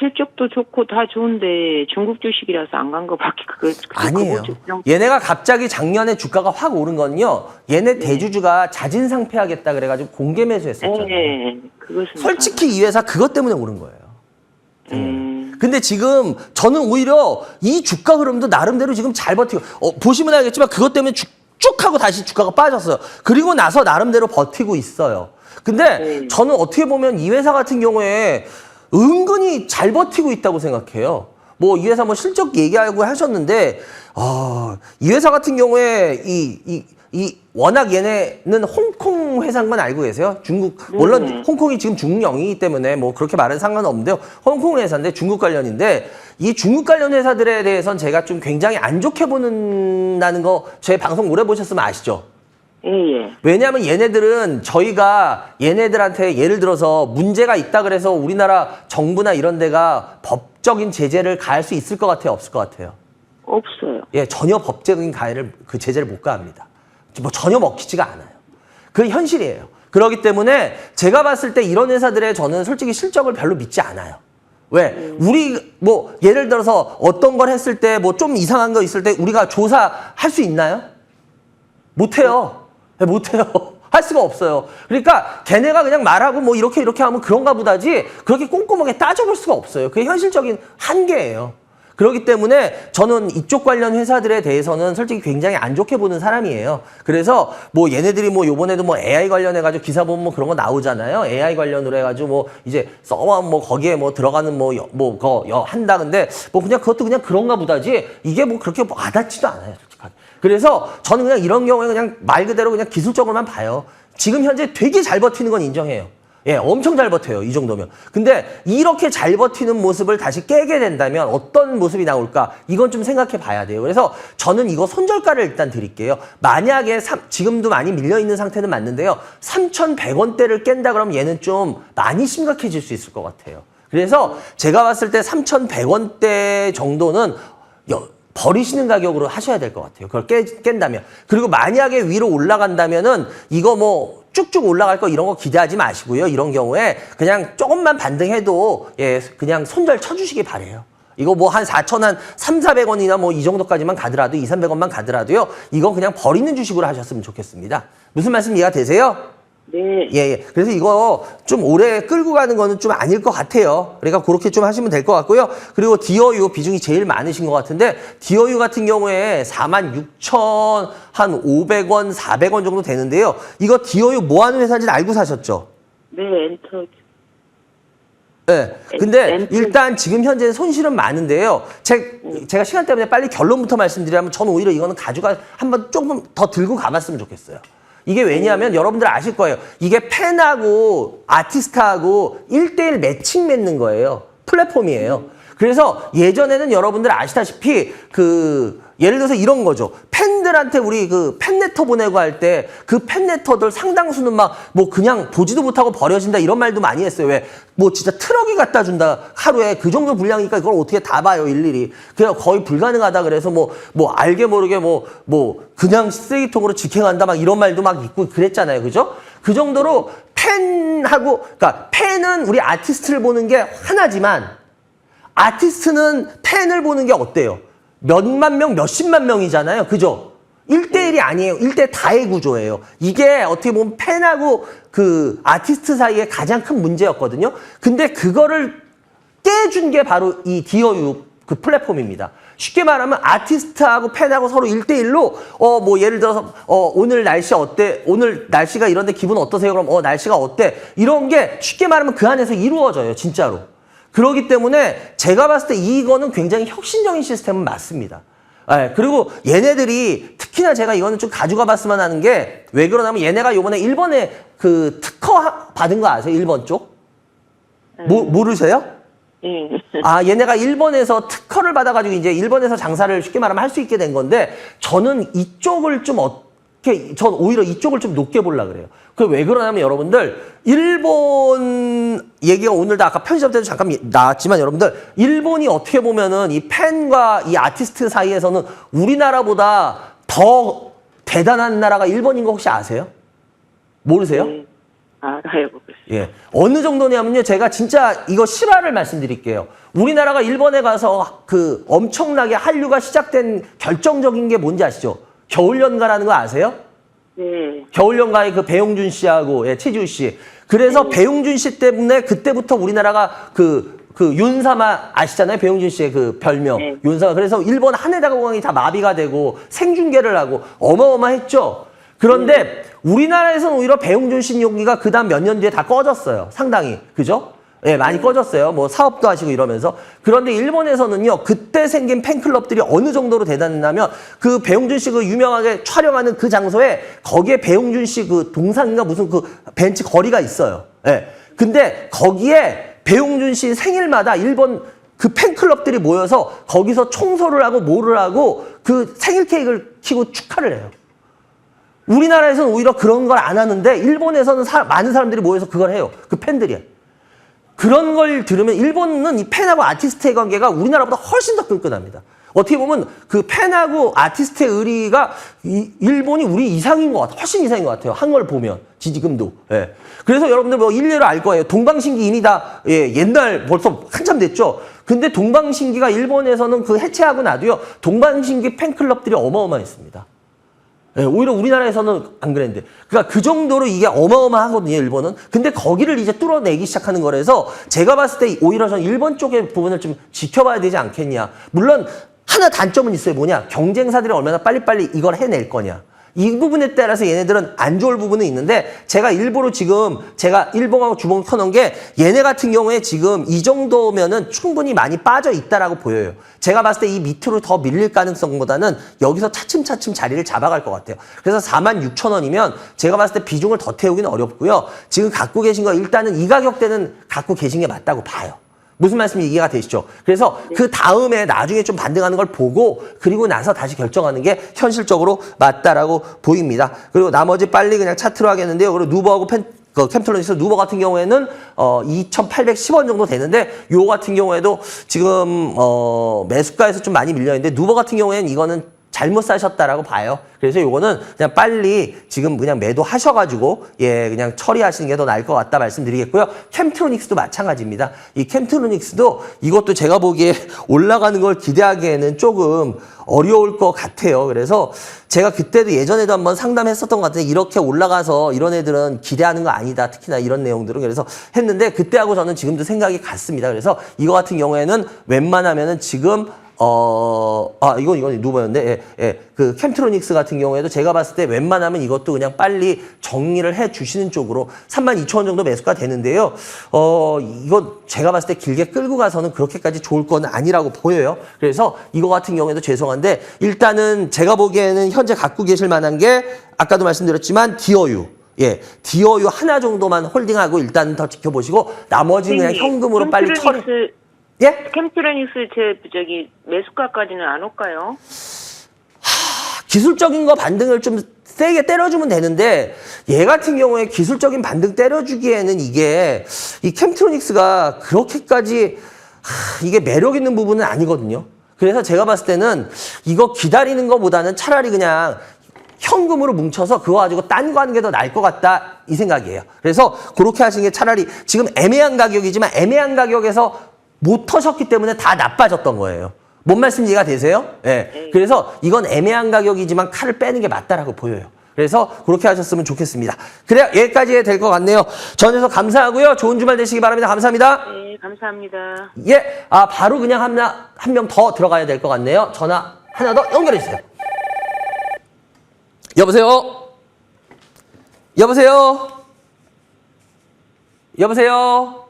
실적도 좋고 다 좋은데 중국 주식이라서 안 간 거밖에 아니에요. 얘네가 갑자기 작년에 주가가 확 오른 건요. 얘네 대주주가 자진 상폐하겠다 그래가지고 공개 매수했었잖아요. 네, 그것은 솔직히 이 회사 그것 때문에 오른 거예요. 근데 지금 저는 오히려 이 주가 흐름도 나름대로 지금 잘 버티고 보시면 알겠지만 그것 때문에 쭉 하고 다시 주가가 빠졌어요. 그리고 나서 나름대로 버티고 있어요. 근데 저는 어떻게 보면 이 회사 같은 경우에 은근히 잘 버티고 있다고 생각해요. 뭐 이 회사 뭐 실적 얘기하고 하셨는데 이 회사 같은 경우에 워낙 얘네는 홍콩 회사인 건 알고 계세요? 중국 물론 홍콩이 지금 중국 영이기 때문에 뭐 그렇게 말은 상관없는데요. 홍콩 회사인데 중국 관련인데 이 중국 관련 회사들에 대해서는 제가 좀 굉장히 안 좋게 보는다는 거 제 방송 오래 보셨으면 아시죠? 예. 왜냐하면 얘네들은 저희가 얘네들한테 예를 들어서 문제가 있다 그래서 우리나라 정부나 이런 데가 법적인 제재를 가할 수 있을 것 같아요? 없을 것 같아요? 없어요. 예, 전혀 법적인 그 제재를 못 가합니다. 뭐 전혀 먹히지가 않아요. 그게 현실이에요. 그렇기 때문에 제가 봤을 때 이런 회사들의 저는 솔직히 실적을 별로 믿지 않아요. 왜? 우리 뭐 예를 들어서 어떤 걸 했을 때 뭐 좀 이상한 거 있을 때 우리가 조사할 수 있나요? 못해요. 네, 못해요. 할 수가 없어요. 그러니까 걔네가 그냥 말하고 뭐 이렇게 하면 그런가 보다지 그렇게 꼼꼼하게 따져볼 수가 없어요. 그게 현실적인 한계예요. 그렇기 때문에 저는 이쪽 관련 회사들에 대해서는 솔직히 굉장히 안 좋게 보는 사람이에요. 그래서 뭐 얘네들이 뭐 요번에도 뭐 AI 관련해가지고 기사 보면 뭐 그런 거 나오잖아요. AI 관련으로 해가지고 뭐 이제 서버 뭐 거기에 뭐 들어가는 한다. 근데 뭐 그냥 그것도 그냥 그런가 보다지 이게 뭐 그렇게 뭐 와닿지도 않아요. 솔직하게. 그래서 저는 그냥 이런 경우에 그냥 말 그대로 그냥 기술적으로만 봐요. 지금 현재 되게 잘 버티는 건 인정해요. 예, 엄청 잘 버텨요. 이 정도면. 근데 이렇게 잘 버티는 모습을 다시 깨게 된다면 어떤 모습이 나올까? 이건 좀 생각해 봐야 돼요. 그래서 저는 이거 손절가를 일단 드릴게요. 만약에 지금도 많이 밀려있는 상태는 맞는데요. 3,100원대를 깬다 그러면 얘는 좀 많이 심각해질 수 있을 것 같아요. 그래서 제가 봤을 때 3,100원대 정도는 버리시는 가격으로 하셔야 될 것 같아요. 그걸 깬다면. 그리고 만약에 위로 올라간다면은 이거 뭐 쭉쭉 올라갈 거 이런 거 기대하지 마시고요. 이런 경우에 그냥 조금만 반등해도 예, 그냥 손절 쳐주시기 바래요. 이거 뭐 한 3,400원이나 뭐 이 정도까지만 가더라도 2,300원만 가더라도요. 이건 그냥 버리는 주식으로 하셨으면 좋겠습니다. 무슨 말씀 이해가 되세요? 네. 예, 예. 그래서 이거 좀 오래 끌고 가는 거는 좀 아닐 것 같아요. 그러니까 그렇게 좀 하시면 될 것 같고요. 그리고 디어유 비중이 제일 많으신 것 같은데, 디어유 같은 경우에 46,500원, 400원 정도 되는데요. 이거 디어유 뭐 하는 회사인지는 알고 사셨죠? 네, 엔터. 네. 근데 엔터. 일단 지금 현재 손실은 많은데요. 제가 시간 때문에 빨리 결론부터 말씀드리면 저는 오히려 이거는 가져가 한번 조금 더 들고 가봤으면 좋겠어요. 이게 왜냐하면 여러분들 아실 거예요. 이게 팬하고 아티스트하고 1대1 매칭 맺는 거예요. 플랫폼이에요. 그래서 예전에는 여러분들 아시다시피 예를 들어서 이런 거죠. 팬들한테 우리 팬레터 보내고 할 때 그 팬레터들 상당수는 막 뭐 그냥 보지도 못하고 버려진다 이런 말도 많이 했어요. 왜? 뭐 진짜 트럭이 갖다 준다. 하루에 그 정도 분량이니까 이걸 어떻게 다 봐요, 일일이. 그냥 거의 불가능하다 그래서 뭐 알게 모르게 그냥 쓰레기통으로 직행한다 막 이런 말도 막 있고 그랬잖아요. 그죠? 그 정도로 그러니까 팬은 우리 아티스트를 보는 게 하나지만 아티스트는 팬을 보는 게 어때요? 몇만 명, 몇십만 명이잖아요. 그죠? 1대1이 아니에요. 1대 다의 구조예요. 이게 어떻게 보면 팬하고 아티스트 사이에 가장 큰 문제였거든요. 근데 그거를 깨준 게 바로 이 디어유 플랫폼입니다. 쉽게 말하면 아티스트하고 팬하고 서로 1대1로 예를 들어서 오늘 날씨 어때? 오늘 날씨가 이런데 기분 어떠세요? 그럼 날씨가 어때? 이런 게 쉽게 말하면 그 안에서 이루어져요. 진짜로. 그렇기 때문에 제가 봤을 때 이거는 굉장히 혁신적인 시스템은 맞습니다. 네, 그리고 얘네들이 특히나 제가 이거는 좀 가져가 봤으면 하는 게 왜 그러냐면 얘네가 요번에 일본에 특허 받은 거 아세요? 일본 쪽? 모르세요? 아, 얘네가 일본에서 특허를 받아가지고 이제 일본에서 장사를 쉽게 말하면 할 수 있게 된 건데 저는 이쪽을 전 오히려 이쪽을 좀 높게 보려고 그래요. 왜 그러냐면 여러분들, 일본 얘기가 오늘도 아까 편집점 때도 잠깐 나왔지만 여러분들, 일본이 어떻게 보면은 이 팬과 이 아티스트 사이에서는 우리나라보다 더 대단한 나라가 일본인 거 혹시 아세요? 모르세요? 알아요. 예. 어느 정도냐면요. 제가 진짜 이거 실화를 말씀드릴게요. 우리나라가 일본에 가서 엄청나게 한류가 시작된 결정적인 게 뭔지 아시죠? 겨울연가라는 거 아세요? 네. 겨울연가의 배용준 씨하고 최지우 씨. 그래서 배용준 씨 때문에 그때부터 우리나라가 윤사마 아시잖아요? 배용준 씨의 별명. 네. 윤사마. 그래서 일본 하네다가 공항이 다 마비가 되고 생중계를 하고 어마어마했죠. 그런데 우리나라에서는 오히려 배용준 씨 용기가 그 다음 몇 년 뒤에 다 꺼졌어요. 상당히. 그죠? 예, 많이 꺼졌어요. 뭐 사업도 하시고 이러면서. 그런데 일본에서는요, 그때 생긴 팬클럽들이 어느 정도로 대단했냐면 배용준 씨 유명하게 촬영하는 그 장소에 거기에 배용준 씨 동상인가 무슨 벤치 거리가 있어요. 예. 근데 거기에 배용준 씨 생일마다 일본 팬클럽들이 모여서 거기서 청소를 하고 뭐를 하고 생일 케이크를 켜고 축하를 해요. 우리나라에서는 오히려 그런 걸 안 하는데 일본에서는 많은 사람들이 모여서 그걸 해요. 팬들이. 그런 걸 들으면 일본은 이 팬하고 아티스트의 관계가 우리나라보다 훨씬 더 끈끈합니다. 어떻게 보면 팬하고 아티스트의 의리가 일본이 우리 이상인 것 같아요. 훨씬 이상인 것 같아요. 한 걸 보면 지금도. 예. 그래서 여러분들 일례로 알 거예요. 동방신기 이니다. 예, 옛날 벌써 한참 됐죠. 근데 동방신기가 일본에서는 해체하고 나도요. 동방신기 팬클럽들이 어마어마했습니다. 예, 오히려 우리나라에서는 안 그랬는데. 그러니까 그 정도로 이게 어마어마하거든요, 일본은. 근데 거기를 이제 뚫어내기 시작하는 거라서 제가 봤을 때 오히려 저는 일본 쪽의 부분을 좀 지켜봐야 되지 않겠냐. 물론 하나 단점은 있어요. 뭐냐? 경쟁사들이 얼마나 빨리빨리 이걸 해낼 거냐. 이 부분에 따라서 얘네들은 안 좋을 부분은 있는데 제가 일부러 지금 제가 일본하고 주봉을 켜놓은 게 얘네 같은 경우에 지금 이 정도면은 충분히 많이 빠져 있다라고 보여요. 제가 봤을 때 이 밑으로 더 밀릴 가능성보다는 여기서 차츰차츰 자리를 잡아갈 것 같아요. 그래서 46,000원이면 제가 봤을 때 비중을 더 태우기는 어렵고요. 지금 갖고 계신 거 일단은 이 가격대는 갖고 계신 게 맞다고 봐요. 무슨 말씀인지 이해가 되시죠? 그래서 그 다음에 나중에 좀 반등하는 걸 보고 그리고 나서 다시 결정하는 게 현실적으로 맞다라고 보입니다. 그리고 나머지 빨리 그냥 차트로 하겠는데요. 그리고 누버하고 캠틀론에서 누버 같은 경우에는 2,810원 정도 되는데 요 같은 경우에도 지금 매수가에서 좀 많이 밀려 있는데 누버 같은 경우에는 이거는 잘못 사셨다라고 봐요. 그래서 요거는 그냥 빨리 지금 그냥 매도하셔가지고 예 그냥 처리하시는 게 더 나을 것 같다 말씀드리겠고요. 캠트로닉스도 마찬가지입니다. 이 캠트로닉스도 이것도 제가 보기에 올라가는 걸 기대하기에는 조금 어려울 것 같아요. 그래서 제가 그때도 예전에도 한번 상담했었던 것 같은데 이렇게 올라가서 이런 애들은 기대하는 거 아니다. 특히나 이런 내용들은 그래서 했는데 그때하고 저는 지금도 생각이 같습니다. 그래서 이거 같은 경우에는 웬만하면은 지금 이건 누구였는데? 그 캠트로닉스 같은 경우에도 제가 봤을 때 웬만하면 이것도 그냥 빨리 정리를 해 주시는 쪽으로 32,000원 정도 매수가 되는데요. 이거 제가 봤을 때 길게 끌고 가서는 그렇게까지 좋을 건 아니라고 보여요. 그래서 이거 같은 경우에도 죄송한데 일단은 제가 보기에는 현재 갖고 계실 만한 게 아까도 말씀드렸지만 디어유. 예, 디어유 하나 정도만 홀딩하고 일단 더 지켜보시고 나머지는 그냥 현금으로 빨리 처리. 예? 캠트로닉스 저기 매수가까지는 안 올까요? 기술적인 거 반등을 좀 세게 때려주면 되는데 얘 같은 경우에 기술적인 반등 때려주기에는 이게 이 캠트로닉스가 그렇게까지 이게 매력 있는 부분은 아니거든요. 그래서 제가 봤을 때는 이거 기다리는 것보다는 차라리 그냥 현금으로 뭉쳐서 그거 가지고 딴 거 하는 게 더 나을 것 같다 이 생각이에요. 그래서 그렇게 하시는 게 차라리 지금 애매한 가격이지만 애매한 가격에서 못 터셨기 때문에 다 나빠졌던 거예요. 뭔 말씀 이해가 되세요? 예. 그래서 이건 애매한 가격이지만 칼을 빼는 게 맞다라고 보여요. 그래서 그렇게 하셨으면 좋겠습니다. 그래야 여기까지 될 것 같네요. 전해서 감사하고요. 좋은 주말 되시기 바랍니다. 감사합니다. 네, 감사합니다. 예. 바로 그냥 한 명 더 들어가야 될 것 같네요. 전화 하나 더 연결해 주세요. 여보세요? 여보세요? 여보세요?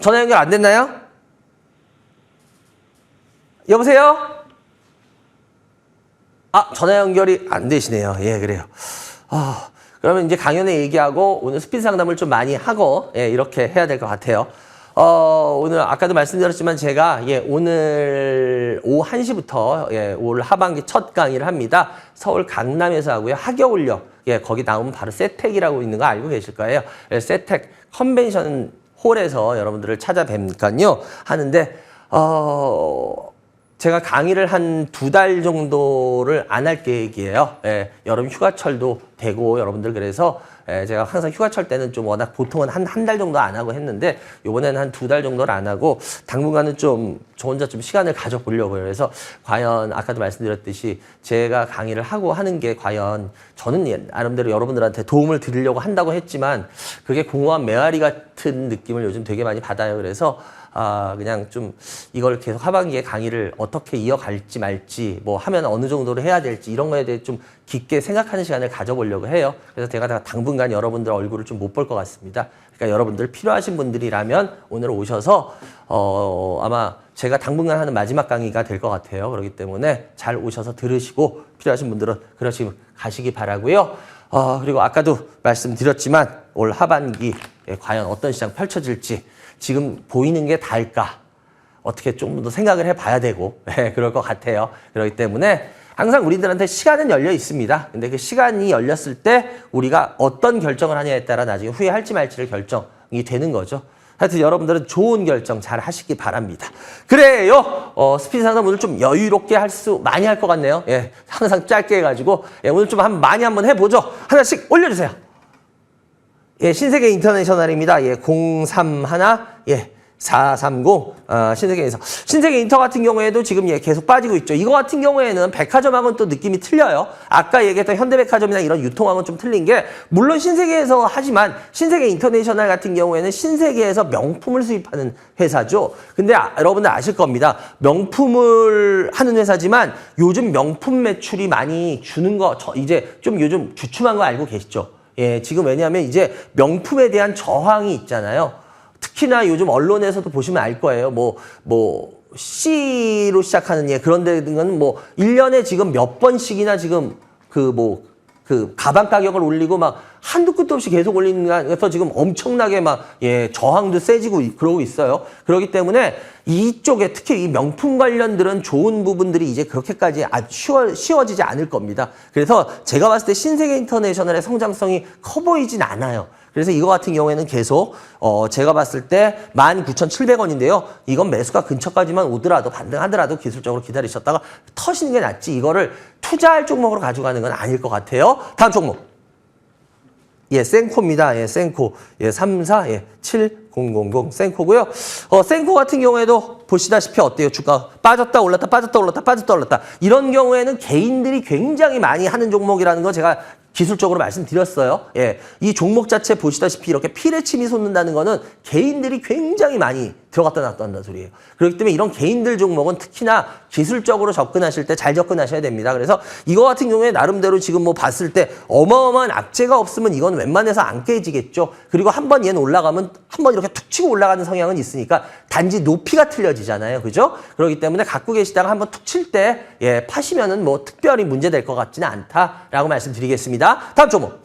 전화 연결 안 됐나요? 여보세요? 전화 연결이 안 되시네요. 예, 그래요. 그러면 이제 강연에 얘기하고 오늘 스피드 상담을 좀 많이 하고, 예, 이렇게 해야 될 것 같아요. 오늘 아까도 말씀드렸지만 제가, 예, 오늘 오후 1시부터, 예, 올 하반기 첫 강의를 합니다. 서울 강남에서 하고요. 하겨울역, 예, 거기 나오면 바로 세텍이라고 있는 거 알고 계실 거예요. 예, 세텍 컨벤션 홀에서 여러분들을 찾아뵙니까요. 하는데, 제가 강의를 한 2달 정도를 안 할 계획이에요. 예, 여름 휴가철도 되고 여러분들 그래서 제가 항상 휴가철 때는 좀 워낙 보통은 한 달 정도 안 하고 했는데 요번에는 한 2달 정도를 안 하고 당분간은 좀 저 혼자 좀 시간을 가져보려고요. 그래서 과연 아까도 말씀드렸듯이 제가 강의를 하고 하는 게 과연 저는 나름대로 여러분들한테 도움을 드리려고 한다고 했지만 그게 공허한 메아리 같은 느낌을 요즘 되게 많이 받아요. 그래서 그냥 좀 이걸 계속 하반기에 강의를 어떻게 이어갈지 말지 뭐 하면 어느 정도로 해야 될지 이런 거에 대해 좀 깊게 생각하는 시간을 가져보려고 해요. 그래서 제가 당분간 여러분들 얼굴을 좀 못 볼 것 같습니다. 그러니까 여러분들 필요하신 분들이라면 오늘 오셔서 아마 제가 당분간 하는 마지막 강의가 될 것 같아요. 그렇기 때문에 잘 오셔서 들으시고 필요하신 분들은 그러시면 가시기 바라고요. 그리고 아까도 말씀드렸지만 올 하반기에 과연 어떤 시장 펼쳐질지 지금 보이는 게 다일까? 어떻게 좀 더 생각을 해봐야 되고 그럴 것 같아요. 그렇기 때문에 항상 우리들한테 시간은 열려 있습니다. 근데 그 시간이 열렸을 때 우리가 어떤 결정을 하냐에 따라 나중에 후회할지 말지를 결정이 되는 거죠. 하여튼 여러분들은 좋은 결정 잘 하시기 바랍니다. 그래요. 스피드 상담 오늘 좀 여유롭게 많이 할 것 같네요. 예, 항상 짧게 해가지고 오늘 좀 많이 한번 해보죠. 하나씩 올려주세요. 예, 신세계 인터내셔널입니다. 예, 031, 예, 430, 신세계 인터 같은 경우에도 지금 예, 계속 빠지고 있죠. 이거 같은 경우에는 백화점하고는 또 느낌이 틀려요. 아까 얘기했던 현대백화점이나 이런 유통하고는 좀 틀린 게, 물론 신세계에서 하지만, 신세계 인터내셔널 같은 경우에는 신세계에서 명품을 수입하는 회사죠. 근데 여러분들 아실 겁니다. 명품을 하는 회사지만 요즘 명품 매출이 많이 주는 거, 이제 좀 요즘 주춤한 거 알고 계시죠? 예, 지금 왜냐하면 이제 명품에 대한 저항이 있잖아요. 특히나 요즘 언론에서도 보시면 알 거예요. C로 시작하는 그런 데는 1년에 지금 몇 번씩이나 지금 가방 가격을 올리고 막 한두 끝도 없이 계속 올리는 거라서 지금 엄청나게 저항도 세지고 그러고 있어요. 그렇기 때문에 이쪽에 특히 이 명품 관련들은 좋은 부분들이 이제 그렇게까지 쉬워지지 않을 겁니다. 그래서 제가 봤을 때 신세계 인터내셔널의 성장성이 커 보이진 않아요. 그래서 이거 같은 경우에는 계속 제가 봤을 때 19,700원인데요. 이건 매수가 근처까지만 오더라도 반등하더라도 기술적으로 기다리셨다가 터시는 게 낫지 이거를 투자할 종목으로 가져가는 건 아닐 것 같아요. 다음 종목. 예, 생코입니다. 예, 생코. 예, 34, 예, 7000 생코고요. 생코 같은 경우에도 보시다시피 어때요? 주가 빠졌다 올랐다 빠졌다 올랐다 빠졌다 올랐다. 이런 경우에는 개인들이 굉장히 많이 하는 종목이라는 거 제가 기술적으로 말씀드렸어요. 예, 이 종목 자체 보시다시피 이렇게 피레침이 솟는다는 거는 개인들이 굉장히 많이 들어갔다 놨다 한다는 소리예요. 그렇기 때문에 이런 개인들 종목은 특히나 기술적으로 접근하실 때 잘 접근하셔야 됩니다. 그래서 이거 같은 경우에 나름대로 지금 뭐 봤을 때 어마어마한 악재가 없으면 이건 웬만해서 안 깨지겠죠. 그리고 한번 얘는 올라가면 한번 이렇게 툭 치고 올라가는 성향은 있으니까 단지 높이가 틀려지잖아요. 그죠? 그렇기 때문에 갖고 계시다가 한번 툭 칠 때 예, 파시면은 뭐 특별히 문제될 것 같지는 않다라고 말씀드리겠습니다. 다음 종목.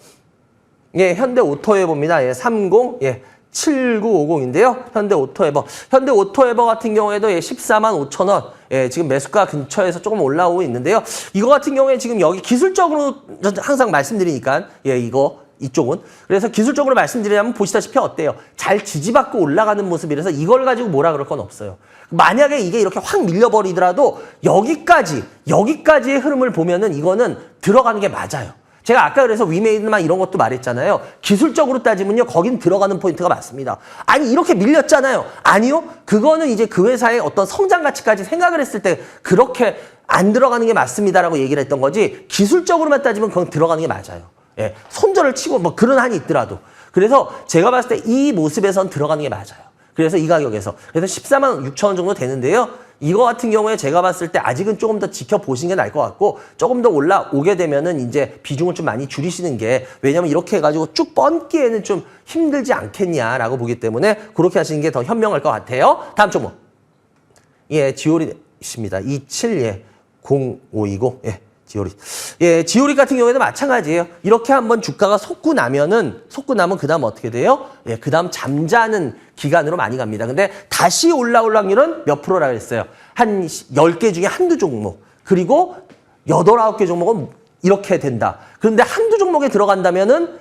예, 현대오토에버입니다. 예, 30, 예, 7950인데요. 현대오토에버. 현대오토에버 같은 경우에도 예, 145,000원. 예, 지금 매수가 근처에서 조금 올라오고 있는데요. 이거 같은 경우에 지금 여기 기술적으로 항상 말씀드리니까 예, 이쪽은. 그래서 기술적으로 말씀드리자면 보시다시피 어때요? 잘 지지받고 올라가는 모습이라서 이걸 가지고 뭐라 그럴 건 없어요. 만약에 이게 이렇게 확 밀려버리더라도 여기까지의 흐름을 보면은 이거는 들어가는 게 맞아요. 제가 아까 그래서 위메이드만 이런 것도 말했잖아요. 기술적으로 따지면요. 거긴 들어가는 포인트가 맞습니다. 아니 이렇게 밀렸잖아요. 아니요. 그거는 이제 그 회사의 어떤 성장 가치까지 생각을 했을 때 그렇게 안 들어가는 게 맞습니다라고 얘기를 했던 거지 기술적으로만 따지면 그건 들어가는 게 맞아요. 예, 손절을 치고 뭐 그런 한이 있더라도. 그래서 제가 봤을 때 이 모습에선 들어가는 게 맞아요. 그래서 이 가격에서. 그래서 146,000원 정도 되는데요. 이거 같은 경우에 제가 봤을 때 아직은 조금 더 지켜보시는 게 나을 것 같고 조금 더 올라오게 되면은 이제 비중을 좀 많이 줄이시는 게 왜냐면 이렇게 해가지고 쭉 뻗기에는 좀 힘들지 않겠냐라고 보기 때문에 그렇게 하시는 게 더 현명할 것 같아요. 다음 종목. 예, 지오리입니다. 270520. 예. 지오리. 예, 지오리 같은 경우에도 마찬가지예요. 이렇게 한번 주가가 솟고 나면 그 다음 어떻게 돼요? 예, 그 다음 잠자는 기간으로 많이 갑니다. 근데 다시 올라올 확률은 몇 프로라고 했어요? 한 10개 중에 한두 종목. 그리고 8, 9개 종목은 이렇게 된다. 그런데 한두 종목에 들어간다면은,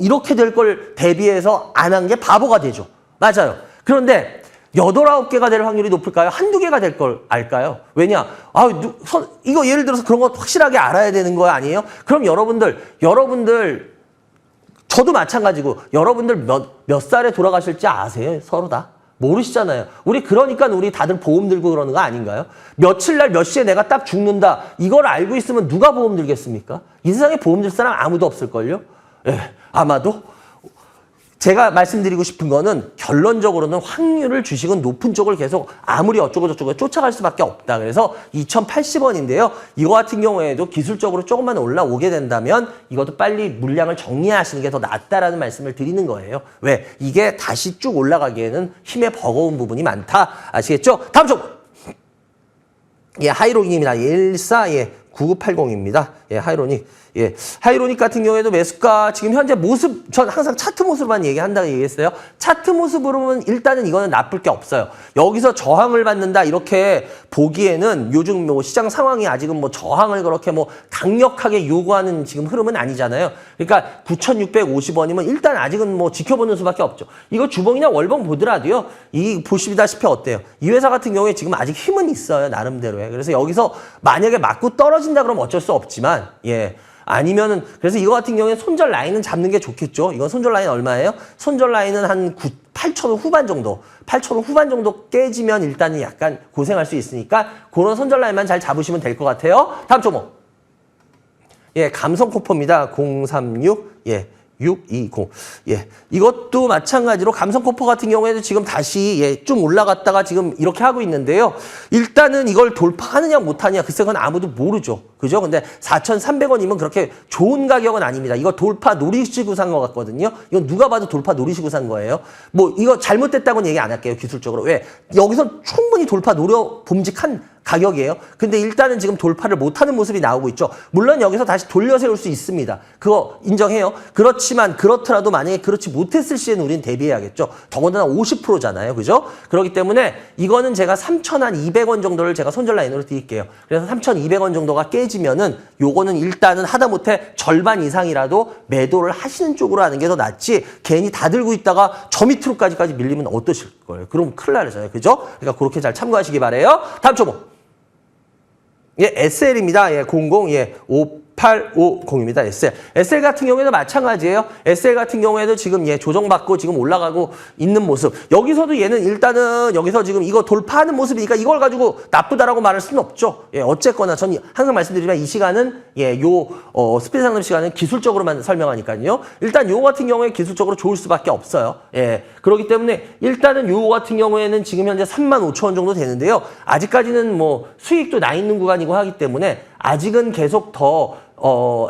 이렇게 될 걸 대비해서 안 한 게 바보가 되죠. 맞아요. 그런데 8, 9개가 될 확률이 높을까요? 한두 개가 될 걸 알까요? 왜냐? 이거 예를 들어서 그런 거 확실하게 알아야 되는 거 아니에요? 그럼 여러분들, 저도 마찬가지고, 여러분들 몇 살에 돌아가실지 아세요? 서로 다? 모르시잖아요. 그러니까 우리 다들 보험 들고 그러는 거 아닌가요? 며칠 날 몇 시에 내가 딱 죽는다. 이걸 알고 있으면 누가 보험 들겠습니까? 이 세상에 보험 들 사람 아무도 없을걸요? 예, 아마도. 제가 말씀드리고 싶은 거는 결론적으로는 확률을 주식은 높은 쪽을 계속 아무리 어쩌고저쩌고 쫓아갈 수밖에 없다. 그래서 2,080원인데요. 이거 같은 경우에도 기술적으로 조금만 올라오게 된다면 이것도 빨리 물량을 정리하시는 게 더 낫다라는 말씀을 드리는 거예요. 왜? 이게 다시 쭉 올라가기에는 힘의 버거운 부분이 많다. 아시겠죠? 다음 쪽! 예, 하이로닉입니다. 149980입니다. 예, 하이로닉. 예, 하이로닉 같은 경우에도 매수가 지금 현재 모습, 전 항상 차트 모습만 얘기한다고 얘기했어요. 차트 모습으로는 일단은 이거는 나쁠 게 없어요. 여기서 저항을 받는다 이렇게 보기에는 요즘 뭐 시장 상황이 아직은 뭐 저항을 그렇게 뭐 강력하게 요구하는 지금 흐름은 아니잖아요. 그러니까 9,650원이면 일단 아직은 뭐 지켜보는 수밖에 없죠. 이거 주봉이나 월봉 보더라도요. 이 보시다시피 어때요? 이 회사 같은 경우에 지금 아직 힘은 있어요. 나름대로에. 그래서 여기서 만약에 맞고 떨어진다 그러면 어쩔 수 없지만 예. 아니면은 그래서 이거 같은 경우에 손절 라인은 잡는 게 좋겠죠. 이건 손절 라인 얼마예요? 손절 라인은 한 8,000원 후반 정도. 8,000원 후반 정도 깨지면 일단은 약간 고생할 수 있으니까 그런 손절 라인만 잘 잡으시면 될 것 같아요. 다음 종목. 예, 감성코퍼입니다. 036. 예. 620. 예. 이것도 마찬가지로 감성코퍼 같은 경우에도 지금 다시 예, 좀 올라갔다가 지금 이렇게 하고 있는데요. 일단은 이걸 돌파하느냐 못하느냐 글쎄 그건 아무도 모르죠. 그죠? 근데 4,300원이면 그렇게 좋은 가격은 아닙니다. 이거 돌파 노리시고 산 것 같거든요. 이건 누가 봐도 돌파 노리시고 산 거예요. 뭐 이거 잘못됐다고는 얘기 안 할게요. 기술적으로. 왜? 여기서 충분히 돌파 노려 봄직한 가격이에요. 근데 일단은 지금 돌파를 못하는 모습이 나오고 있죠. 물론 여기서 다시 돌려 세울 수 있습니다. 그거 인정해요. 그렇지만 그렇더라도 만약에 그렇지 못했을 시에는 우리는 대비해야겠죠. 더군다나 50%잖아요. 그죠? 그렇기 때문에 이거는 제가 3,200원 정도를 제가 손절 라인으로 드릴게요. 그래서 3,200원 정도가 깨지면은 요거는 일단은 하다못해 절반 이상이라도 매도를 하시는 쪽으로 하는 게 더 낫지, 괜히 다 들고 있다가 저 밑으로까지 밀리면 어떠실 거예요? 그럼 큰일 나잖아요. 그죠? 그러니까 그렇게 잘 참고하시기 바래요. 다음 종목. 예, SL입니다. 예, 550입니다. SL. SL 같은 경우에도 마찬가지예요. SL 같은 경우에도 지금 예, 조정받고 지금 올라가고 있는 모습. 여기서도 얘는 일단은 여기서 지금 이거 돌파하는 모습이니까 이걸 가지고 나쁘다라고 말할 수는 없죠. 예, 어쨌거나 전 항상 말씀드리지만 이 시간은 예, 스피드 상담 시간은 기술적으로만 설명하니까요. 일단 요거 같은 경우에 기술적으로 좋을 수밖에 없어요. 예. 그렇기 때문에 일단은 요거 같은 경우에는 지금 현재 35,000원 정도 되는데요. 아직까지는 뭐 수익도 나 있는 구간이고 하기 때문에 아직은 계속 더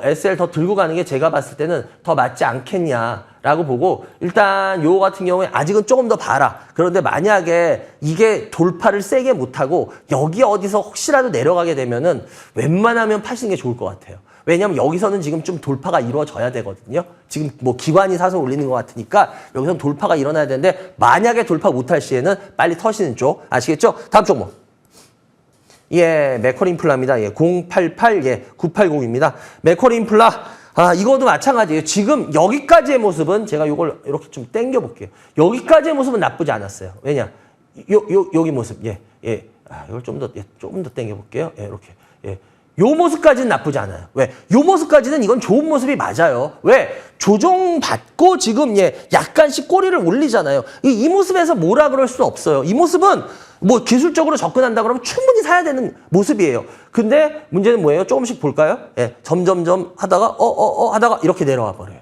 SL 더 들고 가는 게 제가 봤을 때는 더 맞지 않겠냐라고 보고, 일단 요거 같은 경우에 아직은 조금 더 봐라. 그런데 만약에 이게 돌파를 세게 못하고 여기 어디서 혹시라도 내려가게 되면은 웬만하면 파시는 게 좋을 것 같아요. 왜냐하면 여기서는 지금 좀 돌파가 이루어져야 되거든요. 지금 뭐 기관이 사서 올리는 것 같으니까 여기서는 돌파가 일어나야 되는데, 만약에 돌파 못할 시에는 빨리 터시는 쪽. 아시겠죠? 다음 종목. 예, 맥쿼리인플라입니다. 예, 088, 예, 980입니다. 맥쿼리인플라. 아, 이것도 마찬가지예요. 지금 여기까지의 모습은 제가 이걸 이렇게 좀 당겨 볼게요. 여기까지의 모습은 나쁘지 않았어요. 왜냐? 여기 모습. 예, 예. 아, 이걸 좀 더 당겨 볼게요. 예, 이렇게. 예. 요 모습까지는 나쁘지 않아요. 왜? 요 모습까지는 이건 좋은 모습이 맞아요. 왜? 조정받고 지금 예, 약간씩 꼬리를 올리잖아요. 이 모습에서 뭐라 그럴 수는 없어요. 이 모습은 뭐 기술적으로 접근한다 그러면 충분히 사야 되는 모습이에요. 근데 문제는 뭐예요? 조금씩 볼까요? 예, 점점점 하다가 하다가 이렇게 내려와 버려요.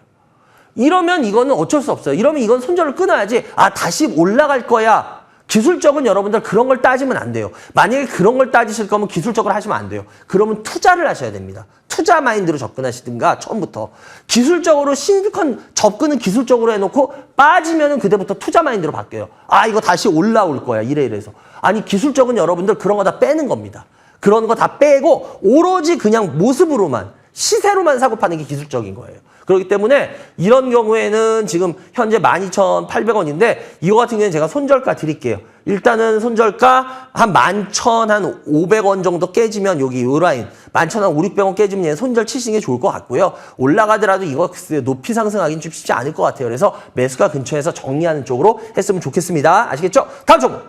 이러면 이거는 어쩔 수 없어요. 이러면 이건 손절을 끊어야지. 아, 다시 올라갈 거야. 기술적은 여러분들 그런 걸 따지면 안 돼요. 만약에 그런 걸 따지실 거면 기술적으로 하시면 안 돼요. 그러면 투자를 하셔야 됩니다. 투자 마인드로 접근하시든가 처음부터. 기술적으로 실리콘 접근은 기술적으로 해놓고 빠지면은 그때부터 투자 마인드로 바뀌어요. 아, 이거 다시 올라올 거야. 이래서. 아니, 기술적은 여러분들 그런 거 다 빼는 겁니다. 그런 거 다 빼고 오로지 그냥 모습으로만, 시세로만 사고 파는 게 기술적인 거예요. 그렇기 때문에 이런 경우에는 지금 현재 12,800원인데 이거 같은 경우는 제가 손절가 드릴게요. 일단은 손절가 한 11,500원 정도 깨지면 여기 요 라인 11,500원 깨지면 얘는 손절 치시는 게 좋을 것 같고요. 올라가더라도 이거 높이 상승하기는 좀 쉽지 않을 것 같아요. 그래서 매수가 근처에서 정리하는 쪽으로 했으면 좋겠습니다. 아시겠죠? 다음 종목.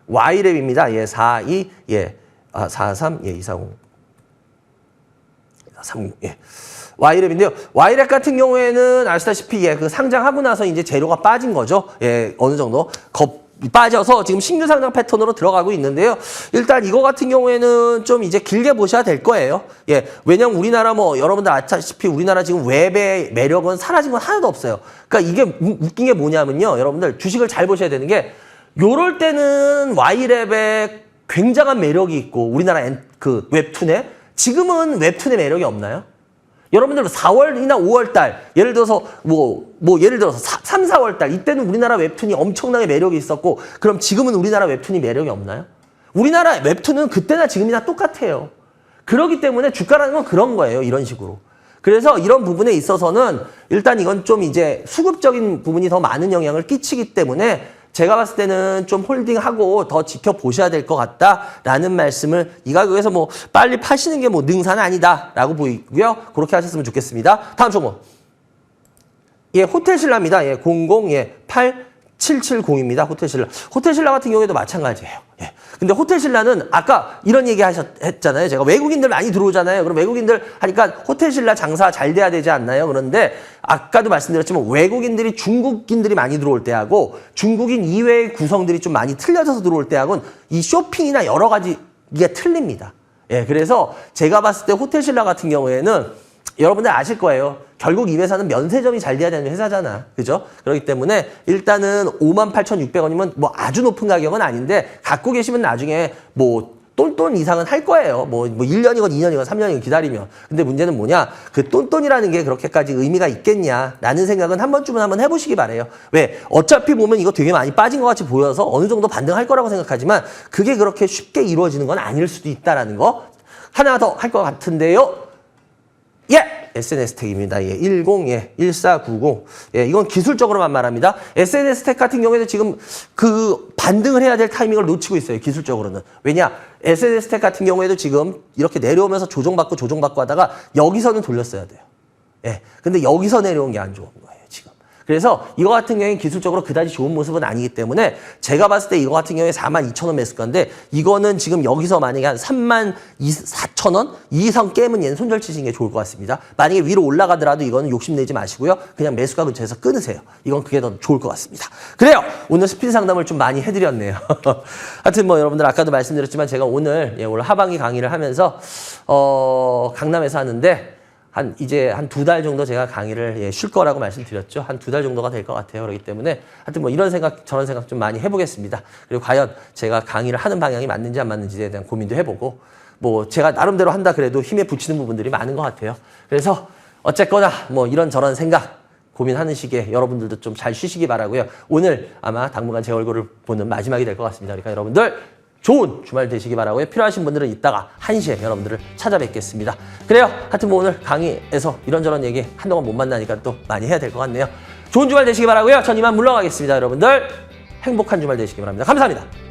Y랩입니다. 예, 42, 예, 43, 예, 240. 30, 예. Y랩인데요. Y랩 같은 경우에는 아시다시피 예, 그 상장하고 나서 이제 재료가 빠진 거죠. 예, 어느 정도 빠져서 지금 신규 상장 패턴으로 들어가고 있는데요. 일단 이거 같은 경우에는 좀 이제 길게 보셔야 될 거예요. 예, 왜냐면 우리나라 뭐 여러분들 아시다시피 우리나라 지금 웹의 매력은 사라진 건 하나도 없어요. 그러니까 이게 웃긴 게 뭐냐면요. 여러분들 주식을 잘 보셔야 되는 게, 요럴 때는 Y랩에 굉장한 매력이 있고 우리나라 그 웹툰에, 지금은 웹툰의 매력이 없나요? 여러분들 4월이나 5월 달, 예를 들어서 예를 들어서 3, 4월 달, 이때는 우리나라 웹툰이 엄청나게 매력이 있었고, 그럼 지금은 우리나라 웹툰이 매력이 없나요? 우리나라 웹툰은 그때나 지금이나 똑같아요. 그렇기 때문에 주가라는 건 그런 거예요. 이런 식으로. 그래서 이런 부분에 있어서는 일단 이건 좀 이제 수급적인 부분이 더 많은 영향을 끼치기 때문에 제가 봤을 때는 좀 홀딩하고 더 지켜보셔야 될 것 같다라는 말씀을, 이 가격에서 뭐 빨리 파시는 게 뭐 능사는 아니다라고 보이고요. 그렇게 하셨으면 좋겠습니다. 다음 종목. 예, 호텔신라입니다. 예, 0087770입니다. 호텔신라. 호텔신라 같은 경우에도 마찬가지예요. 예. 근데 호텔신라는 아까 이런 얘기 했잖아요. 제가 외국인들 많이 들어오잖아요. 그럼 외국인들 하니까 호텔신라 장사 잘 돼야 되지 않나요? 그런데 아까도 말씀드렸지만 외국인들이 중국인들이 많이 들어올 때하고 중국인 이외의 구성들이 좀 많이 틀려져서 들어올 때하고는 이 쇼핑이나 여러 가지 이게 틀립니다. 예, 그래서 제가 봤을 때 호텔신라 같은 경우에는 여러분들 아실 거예요. 결국 이 회사는 면세점이 잘 돼야 되는 회사잖아. 그죠? 그렇기 때문에 일단은 58,600원이면 뭐 아주 높은 가격은 아닌데 갖고 계시면 나중에 뭐 똔똔 이상은 할 거예요. 뭐 1년이건 2년이건 3년이건 기다리면. 근데 문제는 뭐냐? 그 똔똔이라는 게 그렇게까지 의미가 있겠냐라는 생각은 한 번쯤은 한번 해보시기 바래요. 왜? 어차피 보면 이거 되게 많이 빠진 것 같이 보여서 어느 정도 반등할 거라고 생각하지만 그게 그렇게 쉽게 이루어지는 건 아닐 수도 있다라는 거. 하나 더 할 것 같은데요. 예! SNS 택입니다. 예, 1490. 예, 이건 기술적으로만 말합니다. SNS 택 같은 경우에는 지금 그 반등을 해야 될 타이밍을 놓치고 있어요. 기술적으로는. 왜냐? SNS 택 같은 경우에도 지금 이렇게 내려오면서 조정받고 하다가 여기서는 돌렸어야 돼요. 예. 근데 여기서 내려온 게 안 좋은 거예요, 지금. 그래서 이거 같은 경우에 기술적으로 그다지 좋은 모습은 아니기 때문에 제가 봤을 때 이거 같은 경우에 42,000원 매수가인데 이거는 지금 여기서 만약에 한 34,000원 이상 깨면 얘는 손절 치시는 게 좋을 것 같습니다. 만약에 위로 올라가더라도 이거는 욕심내지 마시고요. 그냥 매수가 근처에서 끊으세요. 이건 그게 더 좋을 것 같습니다. 그래요. 오늘 스피드 상담을 좀 많이 해드렸네요. 하여튼 뭐 여러분들 아까도 말씀드렸지만 제가 오늘 하반기 강의를 하면서 강남에서 하는데 이제 한 2달 정도 제가 강의를 쉴 거라고 말씀드렸죠. 한 2달 정도가 될 것 같아요. 그렇기 때문에 하여튼 뭐 이런 생각, 저런 생각 좀 많이 해보겠습니다. 그리고 과연 제가 강의를 하는 방향이 맞는지 안 맞는지에 대한 고민도 해보고 뭐 제가 나름대로 한다 그래도 힘에 부치는 부분들이 많은 것 같아요. 그래서 어쨌거나 뭐 이런저런 생각 고민하는 시기에 여러분들도 좀 잘 쉬시기 바라고요. 오늘 아마 당분간 제 얼굴을 보는 마지막이 될 것 같습니다. 그러니까 여러분들 좋은 주말 되시기 바라고요. 필요하신 분들은 이따가 1시에 여러분들을 찾아뵙겠습니다. 그래요. 하여튼 뭐 오늘 강의에서 이런저런 얘기 한동안 못 만나니까 또 많이 해야 될 것 같네요. 좋은 주말 되시기 바라고요. 전 이만 물러가겠습니다. 여러분들 행복한 주말 되시기 바랍니다. 감사합니다.